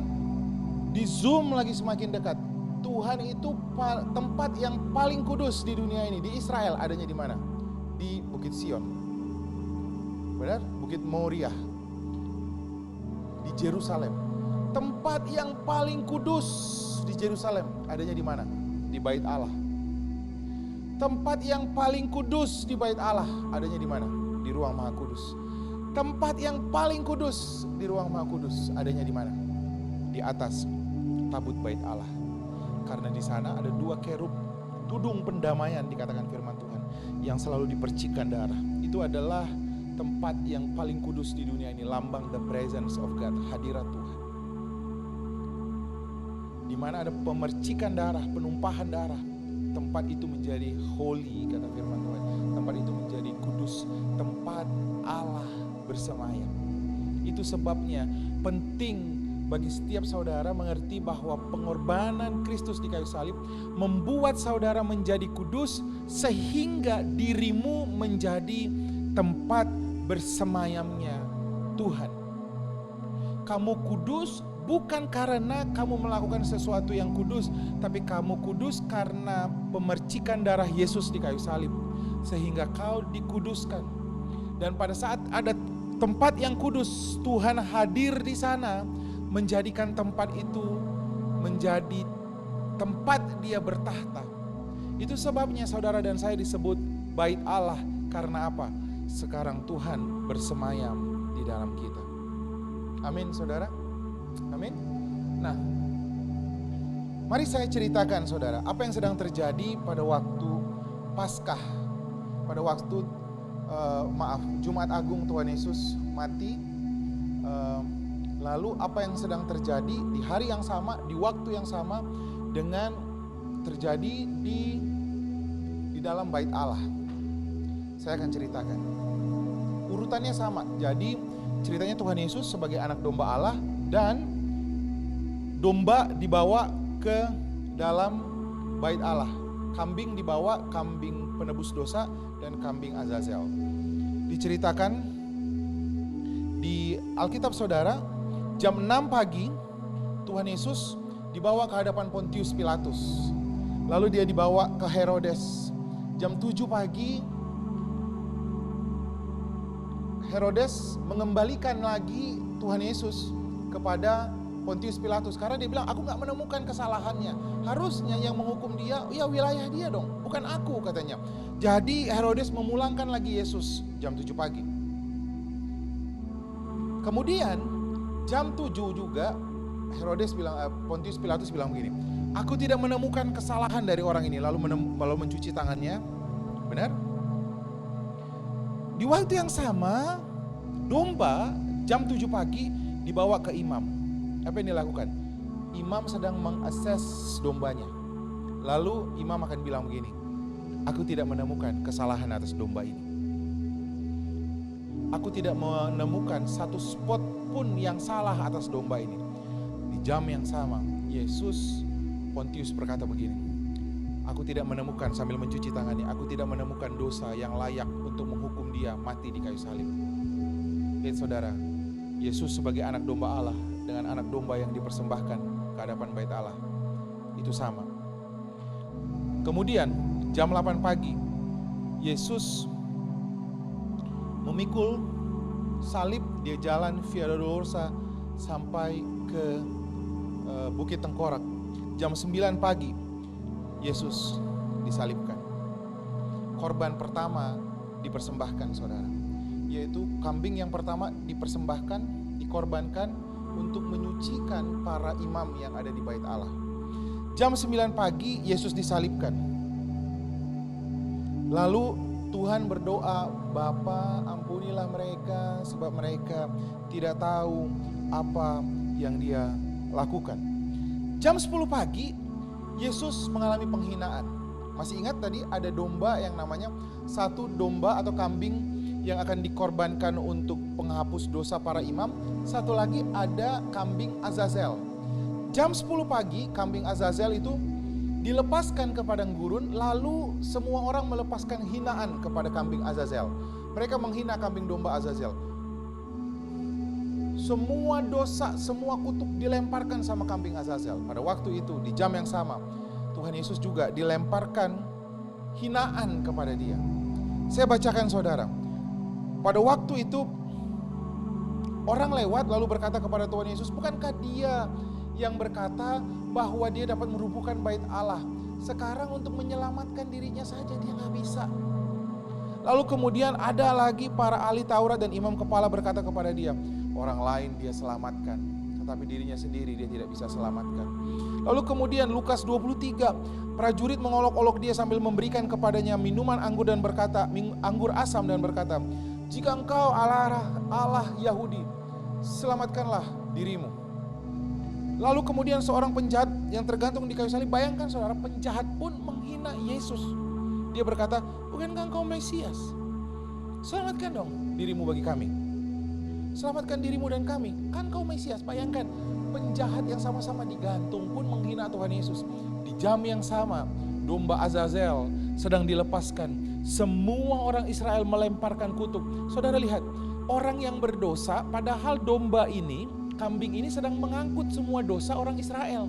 di zoom lagi semakin dekat. Tuhan itu tempat yang paling kudus di dunia ini, di Israel, adanya di mana? Di Bukit Sion. Benar? Bukit Moriah. Di Yerusalem. Tempat yang paling kudus di Yerusalem adanya di mana? Di Bait Allah. Tempat yang paling kudus di Bait Allah adanya di mana? Di Ruang Maha Kudus. Tempat yang paling kudus di Ruang Maha Kudus adanya di mana? Di atas tabut Bait Allah. Karena di sana ada dua kerub, tudung pendamaian dikatakan firman Tuhan, yang selalu dipercikkan darah. Itu adalah tempat yang paling kudus di dunia ini, lambang the presence of God, hadirat Tuhan. Di mana ada pemercikan darah, penumpahan darah, tempat itu menjadi holy, kata firman Tuhan. Tempat itu menjadi kudus, tempat Allah bersemayam. Itu sebabnya penting bagi setiap saudara mengerti bahwa pengorbanan Kristus di kayu salib membuat saudara menjadi kudus sehingga dirimu menjadi tempat bersemayamnya Tuhan. Kamu kudus bukan karena kamu melakukan sesuatu yang kudus, tapi kamu kudus karena pemercikan darah Yesus di kayu salib, sehingga kau dikuduskan. Dan pada saat ada tempat yang kudus, Tuhan hadir di sana, menjadikan tempat itu menjadi tempat Dia bertahta. Itu sebabnya saudara dan saya disebut bait Allah. Karena apa? Sekarang Tuhan bersemayam di dalam kita. Amin saudara. Amin. Nah, mari saya ceritakan saudara, apa yang sedang terjadi pada waktu Paskah, pada waktu Jumat Agung Tuhan Yesus mati. Lalu apa yang sedang terjadi di hari yang sama, di waktu yang sama dengan terjadi di dalam bait Allah. Saya akan ceritakan. Urutannya sama. Jadi ceritanya Tuhan Yesus sebagai anak domba Allah, dan domba dibawa ke dalam bait Allah. Kambing dibawa, kambing penebus dosa dan kambing Azazel. Diceritakan di Alkitab saudara, jam 6 pagi Tuhan Yesus dibawa ke hadapan Pontius Pilatus. Lalu dia dibawa ke Herodes. Jam 7 pagi Herodes mengembalikan lagi Tuhan Yesus kepada Pontius Pilatus, karena dia bilang, aku gak menemukan kesalahannya. Harusnya yang menghukum dia, ya wilayah dia dong, bukan aku, katanya. Jadi Herodes memulangkan lagi Yesus jam 7 pagi. Kemudian jam 7 juga Pontius Pilatus bilang begini, aku tidak menemukan kesalahan dari orang ini. Lalu mencuci tangannya. Benar? Di waktu yang sama, domba jam 7 pagi dibawa ke imam. Apa yang dilakukan? Imam sedang mengakses dombanya. Lalu imam akan bilang begini, aku tidak menemukan kesalahan atas domba ini. Aku tidak menemukan satu spot pun yang salah atas domba ini. Di jam yang sama, Pontius berkata begini, aku tidak menemukan, sambil mencuci tangannya, aku tidak menemukan dosa yang layak untuk menghukum dia mati di kayu salib. Lihat saudara, Yesus sebagai anak domba Allah dengan anak domba yang dipersembahkan ke hadapan bait Allah, itu sama. Kemudian jam 8 pagi, Yesus memikul salib, dia jalan Via Dolorosa sampai ke Bukit Tengkorak. Jam 9 pagi, Yesus disalibkan. Korban pertama dipersembahkan saudara, yaitu kambing yang pertama dipersembahkan, dikorbankan untuk menyucikan para imam yang ada di bait Allah. Jam 9 pagi Yesus disalibkan. Lalu Tuhan berdoa, Bapa ampunilah mereka sebab mereka tidak tahu apa yang dia lakukan. Jam 10 pagi Yesus mengalami penghinaan. Masih ingat tadi ada domba yang namanya, satu domba atau kambing yang akan dikorbankan untuk penghapus dosa para imam. Satu lagi ada kambing Azazel. Jam 10 pagi kambing Azazel itu dilepaskan ke padang gurun, lalu semua orang melepaskan hinaan kepada kambing Azazel. Mereka menghina kambing domba Azazel. Semua dosa, semua kutuk dilemparkan sama kambing Azazel. Pada waktu itu, di jam yang sama, Tuhan Yesus juga dilemparkan hinaan kepada dia. Saya bacakan saudara. Pada waktu itu, orang lewat lalu berkata kepada Tuhan Yesus, bukankah dia yang berkata bahwa dia dapat merubuhkan bait Allah? Sekarang untuk menyelamatkan dirinya saja dia gak bisa. Lalu kemudian ada lagi para ahli Taurat dan imam kepala berkata kepada dia, orang lain dia selamatkan, tetapi dirinya sendiri dia tidak bisa selamatkan. Lalu kemudian Lukas 23, prajurit mengolok-olok dia sambil memberikan kepadanya minuman anggur dan berkata, anggur asam dan berkata, jika engkau Allah Yahudi, selamatkanlah dirimu. Lalu kemudian seorang penjahat yang tergantung di kayu salib, bayangkan saudara, penjahat pun menghina Yesus. Dia berkata, bukankah engkau Mesias? Selamatkan dong dirimu bagi kami. Selamatkan dirimu dan kami. Kan kau Mesias. Bayangkan, penjahat yang sama-sama digantung pun menghina Tuhan Yesus. Di jam yang sama, domba Azazel sedang dilepaskan. Semua orang Israel melemparkan kutub. Saudara lihat, orang yang berdosa, padahal domba ini, kambing ini sedang mengangkut semua dosa orang Israel.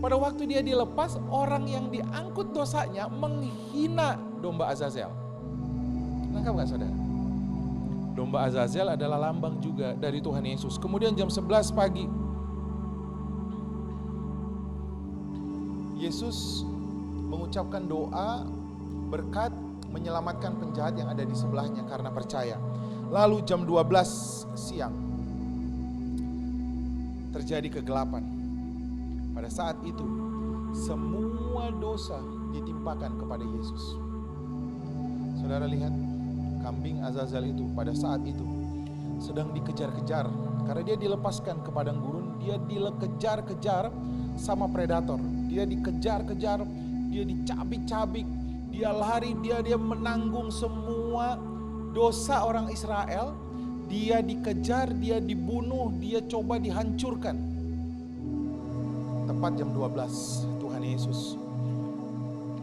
Pada waktu dia dilepas, orang yang diangkut dosanya menghina domba Azazel. Nangkap gak saudara? Domba Azazel adalah lambang juga dari Tuhan Yesus. Kemudian jam 11 pagi, Yesus mengucapkan doa berkat menyelamatkan penjahat yang ada di sebelahnya karena percaya. Lalu jam 12 siang terjadi kegelapan. Pada saat itu semua dosa ditimpakan kepada Yesus. Saudara lihat, kambing Azazel itu pada saat itu sedang dikejar-kejar karena dia dilepaskan ke padang gurun. Dia dikejar-kejar sama predator. Dia dikejar-kejar, dia dicabik-cabik, dia lari, dia menanggung semua dosa orang Israel. Dia dikejar, dia dibunuh, dia coba dihancurkan. Tepat jam 12 Tuhan Yesus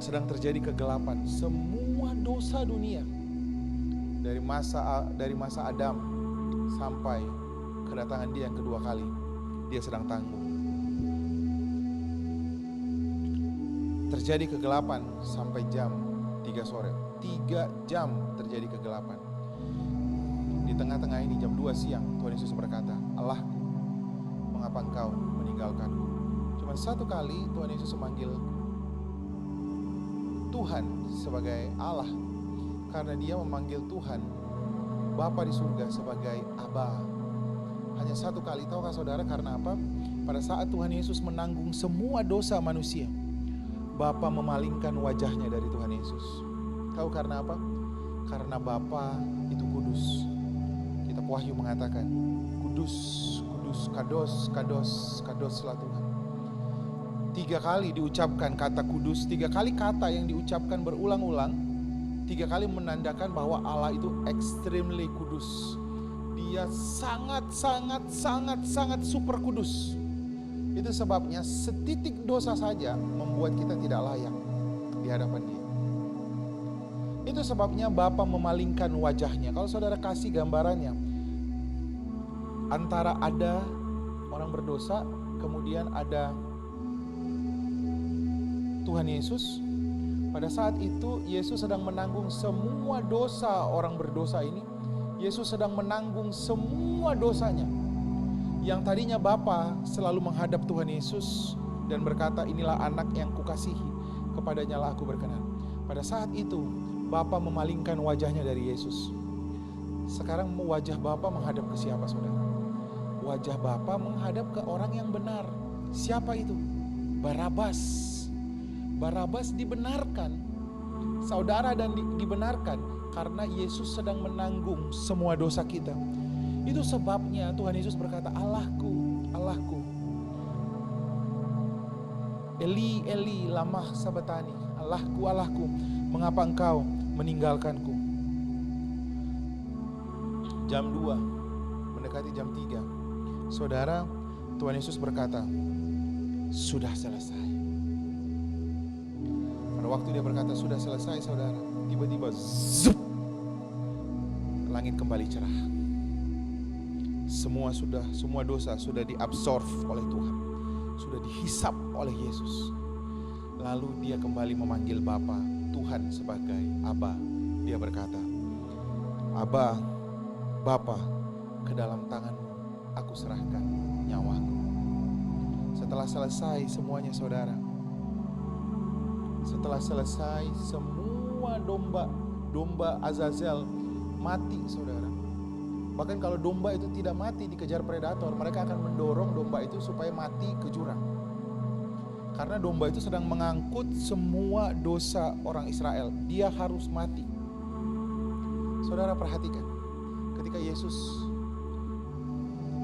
sedang terjadi kegelapan. Semua dosa dunia dari masa Adam sampai kedatangan dia yang kedua kali, dia sedang tanggung. Terjadi kegelapan sampai jam 3 sore. 3 jam terjadi kegelapan. Di tengah-tengah ini jam 2 siang Tuhan Yesus berkata, Allahku, mengapa engkau meninggalkanku? Cuma satu kali Tuhan Yesus memanggil Tuhan sebagai Allah, karena dia memanggil Tuhan Bapa di surga sebagai Aba. Hanya satu kali. Tahukah saudara karena apa? Pada saat Tuhan Yesus menanggung semua dosa manusia, Bapa memalingkan wajahnya dari Tuhan Yesus. Tahu karena apa? Karena Bapa itu kudus. Kitab Wahyu mengatakan, kudus, kudus, kados, kados, kadoslah Tuhan. 3 kali diucapkan kata kudus, 3 kali kata yang diucapkan berulang-ulang, 3 kali menandakan bahwa Allah itu extremely kudus. Dia sangat super kudus. Itu sebabnya setitik dosa saja membuat kita tidak layak di hadapan Dia. Itu sebabnya Bapa memalingkan wajahnya. Kalau saudara kasih gambarannya, antara ada orang berdosa, kemudian ada Tuhan Yesus. Pada saat itu Yesus sedang menanggung semua dosa orang berdosa ini. Yesus sedang menanggung semua dosanya. Yang tadinya Bapa selalu menghadap Tuhan Yesus dan berkata, inilah anak yang kukasihi, kepadanya lah aku berkenan. Pada saat itu Bapa memalingkan wajahnya dari Yesus. Sekarang wajah Bapa menghadap ke siapa saudara? Wajah Bapa menghadap ke orang yang benar. Siapa itu? Barabas. Barabas dibenarkan, saudara, dan dibenarkan karena Yesus sedang menanggung semua dosa kita. Itu sebabnya Tuhan Yesus berkata, Allahku, Allahku, Eli, Eli, lama sabatani, Allahku, Allahku, mengapa engkau meninggalkanku? Jam 2, mendekati jam 3, saudara, Tuhan Yesus berkata, sudah selesai. Pada waktu dia berkata sudah selesai, saudara, tiba-tiba zup, langit kembali cerah. Semua dosa sudah diabsorb oleh Tuhan, sudah dihisap oleh Yesus. Lalu dia kembali memanggil Bapa, Tuhan sebagai Aba. Dia berkata, Aba, Bapa, ke dalam tangan-Mu aku serahkan nyawaku. Setelah selesai semuanya saudara, setelah selesai semua domba Azazel mati saudara. Bahkan kalau domba itu tidak mati dikejar predator, mereka akan mendorong domba itu supaya mati ke jurang. Karena domba itu sedang mengangkut semua dosa orang Israel. Dia harus mati. Saudara perhatikan, ketika Yesus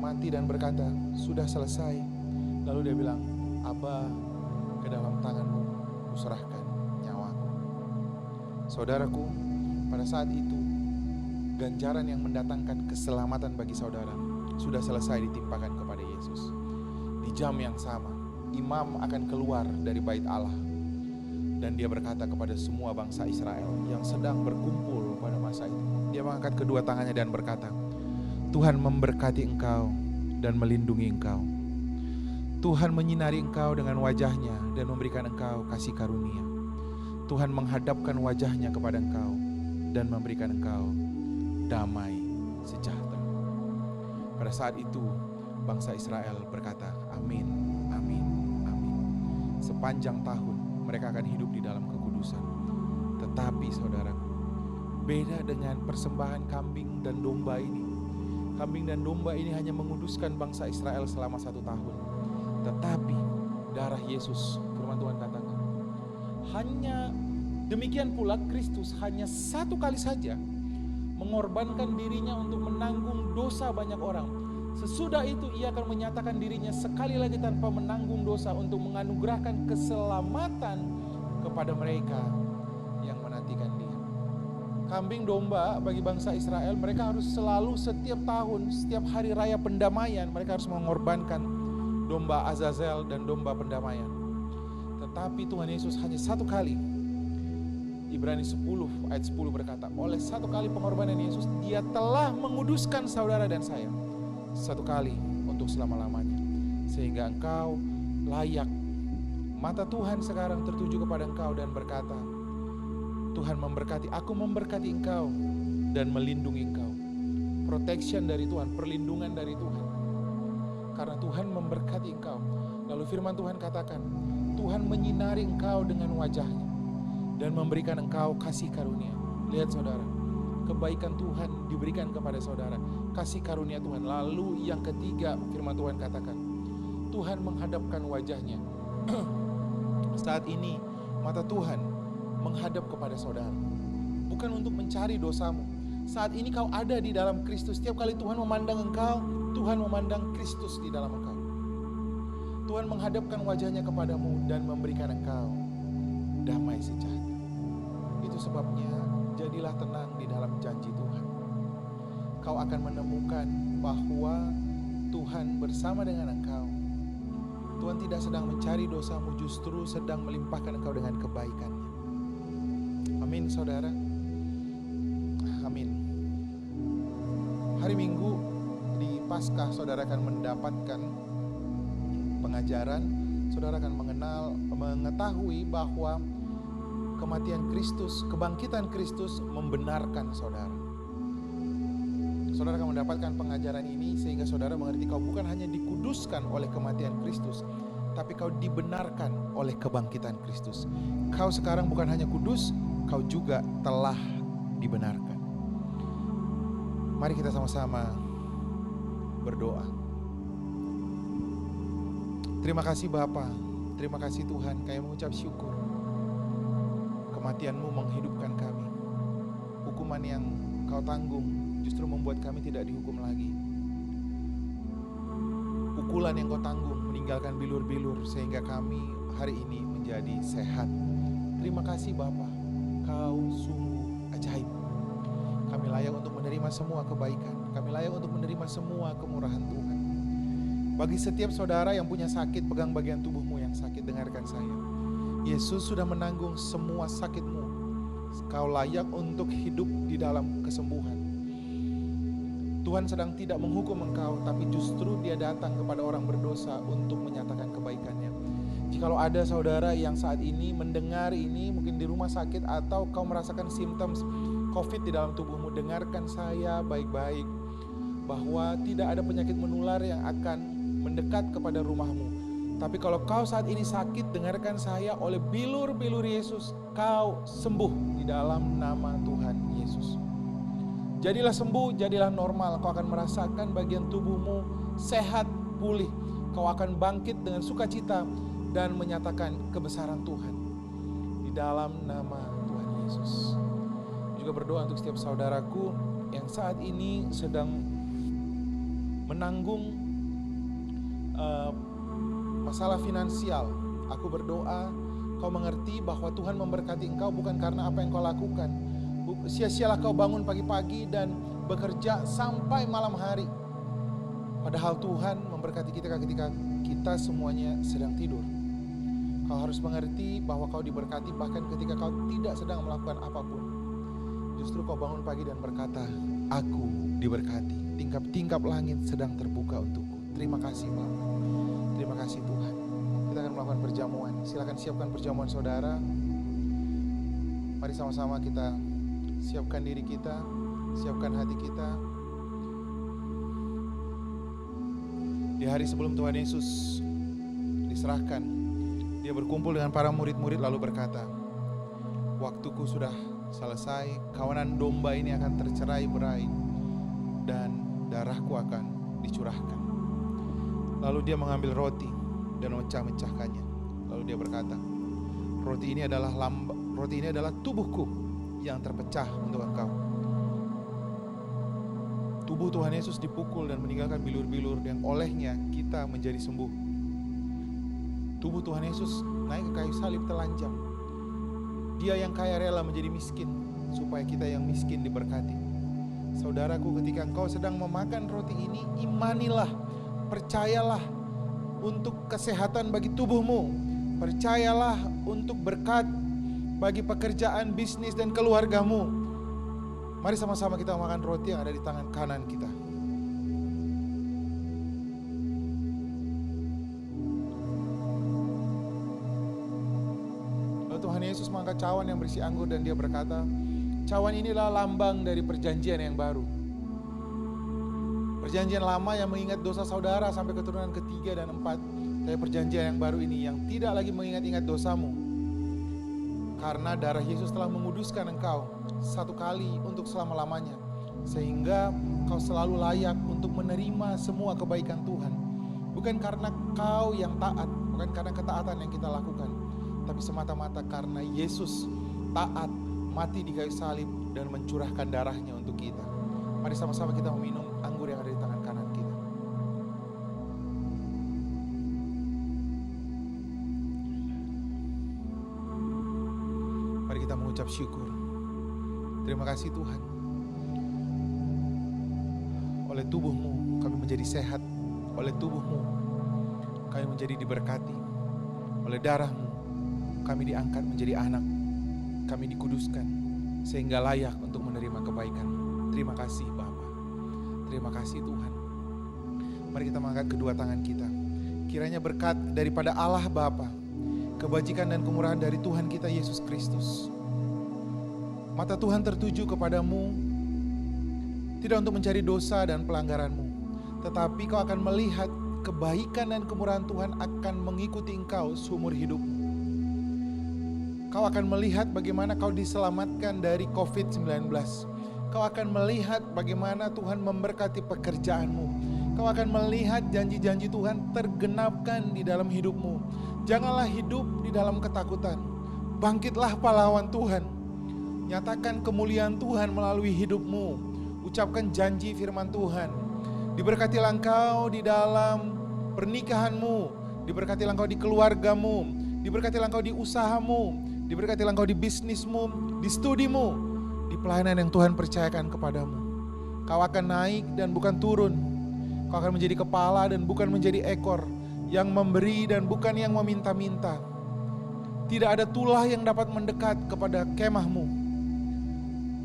mati dan berkata, sudah selesai. Lalu dia bilang, Aba, ke dalam tangan-Mu kuserahkan nyawaku. Saudaraku, pada saat itu ganjaran yang mendatangkan keselamatan bagi saudara sudah selesai ditimpakan kepada Yesus. Di jam yang sama, imam akan keluar dari bait Allah dan dia berkata kepada semua bangsa Israel yang sedang berkumpul pada masa itu. Dia mengangkat kedua tangannya dan berkata, Tuhan memberkati engkau dan melindungi engkau. Tuhan menyinari engkau dengan wajahnya dan memberikan engkau kasih karunia. Tuhan menghadapkan wajahnya kepada engkau dan memberikan engkau damai sejahtera. Pada saat itu bangsa Israel berkata, amin, amin, amin. Sepanjang tahun mereka akan hidup di dalam kekudusan. Tetapi saudaraku, beda dengan persembahan kambing dan domba ini. Kambing dan domba ini hanya menguduskan bangsa Israel selama 1 tahun. Tetapi darah Yesus, firman Tuhan katakan, hanya demikian pula Kristus hanya 1 kali saja mengorbankan dirinya untuk menanggung dosa banyak orang. Sesudah itu ia akan menyatakan dirinya sekali lagi tanpa menanggung dosa untuk menganugerahkan keselamatan kepada mereka yang menantikan dia. Kambing domba bagi bangsa Israel, mereka harus selalu setiap tahun, setiap hari raya pendamaian, mereka harus mengorbankan domba Azazel dan domba pendamaian. Tetapi Tuhan Yesus hanya 1 kali. Ibrani 10 ayat 10 berkata, oleh 1 kali pengorbanan Yesus, dia telah menguduskan saudara dan saya 1 kali untuk selama-lamanya, sehingga engkau layak. Mata Tuhan sekarang tertuju kepada engkau dan berkata, Tuhan memberkati, aku memberkati engkau dan melindungi engkau. Protection dari Tuhan, perlindungan dari Tuhan, karena Tuhan memberkati engkau. Lalu firman Tuhan katakan, Tuhan menyinari engkau dengan wajahnya dan memberikan engkau kasih karunia. Lihat saudara, kebaikan Tuhan diberikan kepada saudara, kasih karunia Tuhan. Lalu yang ketiga, firman Tuhan katakan, Tuhan menghadapkan wajahnya. Saat ini mata Tuhan menghadap kepada saudara, bukan untuk mencari dosamu. Saat ini kau ada di dalam Kristus. Setiap kali Tuhan memandang engkau, Tuhan memandang Kristus di dalam engkau. Tuhan menghadapkan wajahnya kepadamu dan memberikan engkau damai sejahtera. Itu sebabnya jadilah tenang di dalam janji Tuhan. Kau akan menemukan bahwa Tuhan bersama dengan engkau. Tuhan tidak sedang mencari dosamu, justru sedang melimpahkan engkau dengan kebaikannya. Amin saudara. Amin. Hari Minggu di Paskah saudara akan mendapatkan pengajaran. Saudara akan mengetahui bahwa kematian Kristus, kebangkitan Kristus membenarkan saudara. Saudara akan mendapatkan pengajaran ini sehingga saudara mengerti kau bukan hanya dikuduskan oleh kematian Kristus, tapi kau dibenarkan oleh kebangkitan Kristus. Kau sekarang bukan hanya kudus, kau juga telah dibenarkan. Mari kita sama-sama berdoa. Terima kasih Bapa, terima kasih Tuhan, kami mengucap syukur. Kematian-Mu menghidupkan kami. Hukuman yang Kau tanggung justru membuat kami tidak dihukum lagi. Pukulan yang Kau tanggung meninggalkan bilur-bilur sehingga kami hari ini menjadi sehat. Terima kasih Bapa, Kau sungguh ajaib. Kami layak untuk menerima semua kebaikan, kami layak untuk menerima semua kemurahan Tuhan. Bagi setiap saudara yang punya sakit, pegang bagian tubuhmu yang sakit, dengarkan saya. Yesus sudah menanggung semua sakitmu. Kau layak untuk hidup di dalam kesembuhan. Tuhan sedang tidak menghukum engkau, tapi justru Dia datang kepada orang berdosa untuk menyatakan kebaikannya. Jikalau ada saudara yang saat ini mendengar ini, mungkin di rumah sakit atau kau merasakan simptom COVID di dalam tubuhmu, dengarkan saya baik-baik, bahwa tidak ada penyakit menular yang akan mendekat kepada rumahmu. Tapi kalau kau saat ini sakit, dengarkan saya, oleh bilur-bilur Yesus kau sembuh di dalam nama Tuhan Yesus. Jadilah sembuh, jadilah normal. Kau akan merasakan bagian tubuhmu sehat, pulih. Kau akan bangkit dengan sukacita dan menyatakan kebesaran Tuhan di dalam nama Tuhan Yesus. Juga berdoa untuk setiap saudaraku yang saat ini sedang menanggung masalah finansial. Aku berdoa kau mengerti bahwa Tuhan memberkati engkau bukan karena apa yang kau lakukan, Sia-sialah kau bangun pagi-pagi dan bekerja sampai malam hari. Padahal Tuhan memberkati kita ketika kita semuanya sedang tidur. Kau harus mengerti bahwa kau diberkati bahkan ketika kau tidak sedang melakukan apapun. Justru kau bangun pagi dan berkata, aku diberkati. Tingkap-tingkap langit sedang terbuka untukku. Terima kasih Bapa. Terima kasih Tuhan. Kita akan melakukan perjamuan. Silakan siapkan perjamuan saudara. Mari sama-sama kita siapkan diri kita, siapkan hati kita. Di hari sebelum Tuhan Yesus diserahkan, dia berkumpul dengan para murid-murid lalu berkata, waktuku sudah selesai, kawanan domba ini akan tercerai-berai dan darahku akan dicurahkan. Lalu dia mengambil roti dan memecah-mecahkannya. Lalu dia berkata, roti ini adalah tubuhku yang terpecah untuk engkau. Tubuh Tuhan Yesus dipukul dan meninggalkan bilur-bilur yang olehnya kita menjadi sembuh. Tubuh Tuhan Yesus naik ke kayu salib telanjang. Dia yang kaya rela menjadi miskin supaya kita yang miskin diberkati. Saudaraku, ketika engkau sedang memakan roti ini, imanilah, percayalah untuk kesehatan bagi tubuhmu. Percayalah untuk berkat bagi pekerjaan, bisnis dan keluargamu. Mari sama-sama kita makan roti yang ada di tangan kanan kita. Lalu Tuhan Yesus mengangkat cawan yang berisi anggur dan dia berkata, cawan inilah lambang dari perjanjian yang baru. Perjanjian lama yang mengingat dosa saudara sampai keturunan ketiga dan 4. Tapi perjanjian yang baru ini yang tidak lagi mengingat-ingat dosamu. Karena darah Yesus telah menguduskan engkau satu kali untuk selama-lamanya. Sehingga kau selalu layak untuk menerima semua kebaikan Tuhan. Bukan karena kau yang taat, bukan karena ketaatan yang kita lakukan. Tapi semata-mata karena Yesus taat, mati di kayu salib dan mencurahkan darahnya untuk kita. Mari sama-sama kita meminum anggur yang ada di tangan kanan kita. Mari kita mengucap syukur. Terima kasih Tuhan. Oleh tubuhmu kami menjadi sehat. Oleh tubuhmu kami menjadi diberkati. Oleh darahmu kami diangkat menjadi anak. Kami dikuduskan sehingga layak untuk menerima kebaikan. Terima kasih Bapa. Terima kasih Tuhan. Mari kita mengangkat kedua tangan kita. Kiranya berkat daripada Allah Bapa, kebajikan dan kemurahan dari Tuhan kita Yesus Kristus. Mata Tuhan tertuju kepadamu, tidak untuk mencari dosa dan pelanggaranmu, tetapi kau akan melihat kebaikan dan kemurahan Tuhan akan mengikuti engkau seumur hidupmu. Kau akan melihat bagaimana kau diselamatkan dari COVID-19. Kau akan melihat bagaimana Tuhan memberkati pekerjaanmu. Kau akan melihat janji-janji Tuhan tergenapkan di dalam hidupmu. Janganlah hidup di dalam ketakutan. Bangkitlah pahlawan Tuhan. Nyatakan kemuliaan Tuhan melalui hidupmu. Ucapkan janji firman Tuhan. Diberkatilah engkau di dalam pernikahanmu. Diberkatilah engkau di keluargamu. Diberkatilah engkau di usahamu. Diberkatilah engkau di bisnismu, di studimu, di pelayanan yang Tuhan percayakan kepadamu. Kau akan naik dan bukan turun. Kau akan menjadi kepala dan bukan menjadi ekor. Yang memberi dan bukan yang meminta-minta. Tidak ada tulah yang dapat mendekat kepada kemahmu.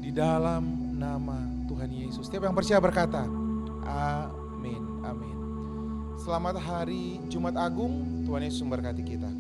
Di dalam nama Tuhan Yesus. Setiap yang percaya berkata, amin, amin. Selamat hari Jumat Agung, Tuhan Yesus memberkati kita.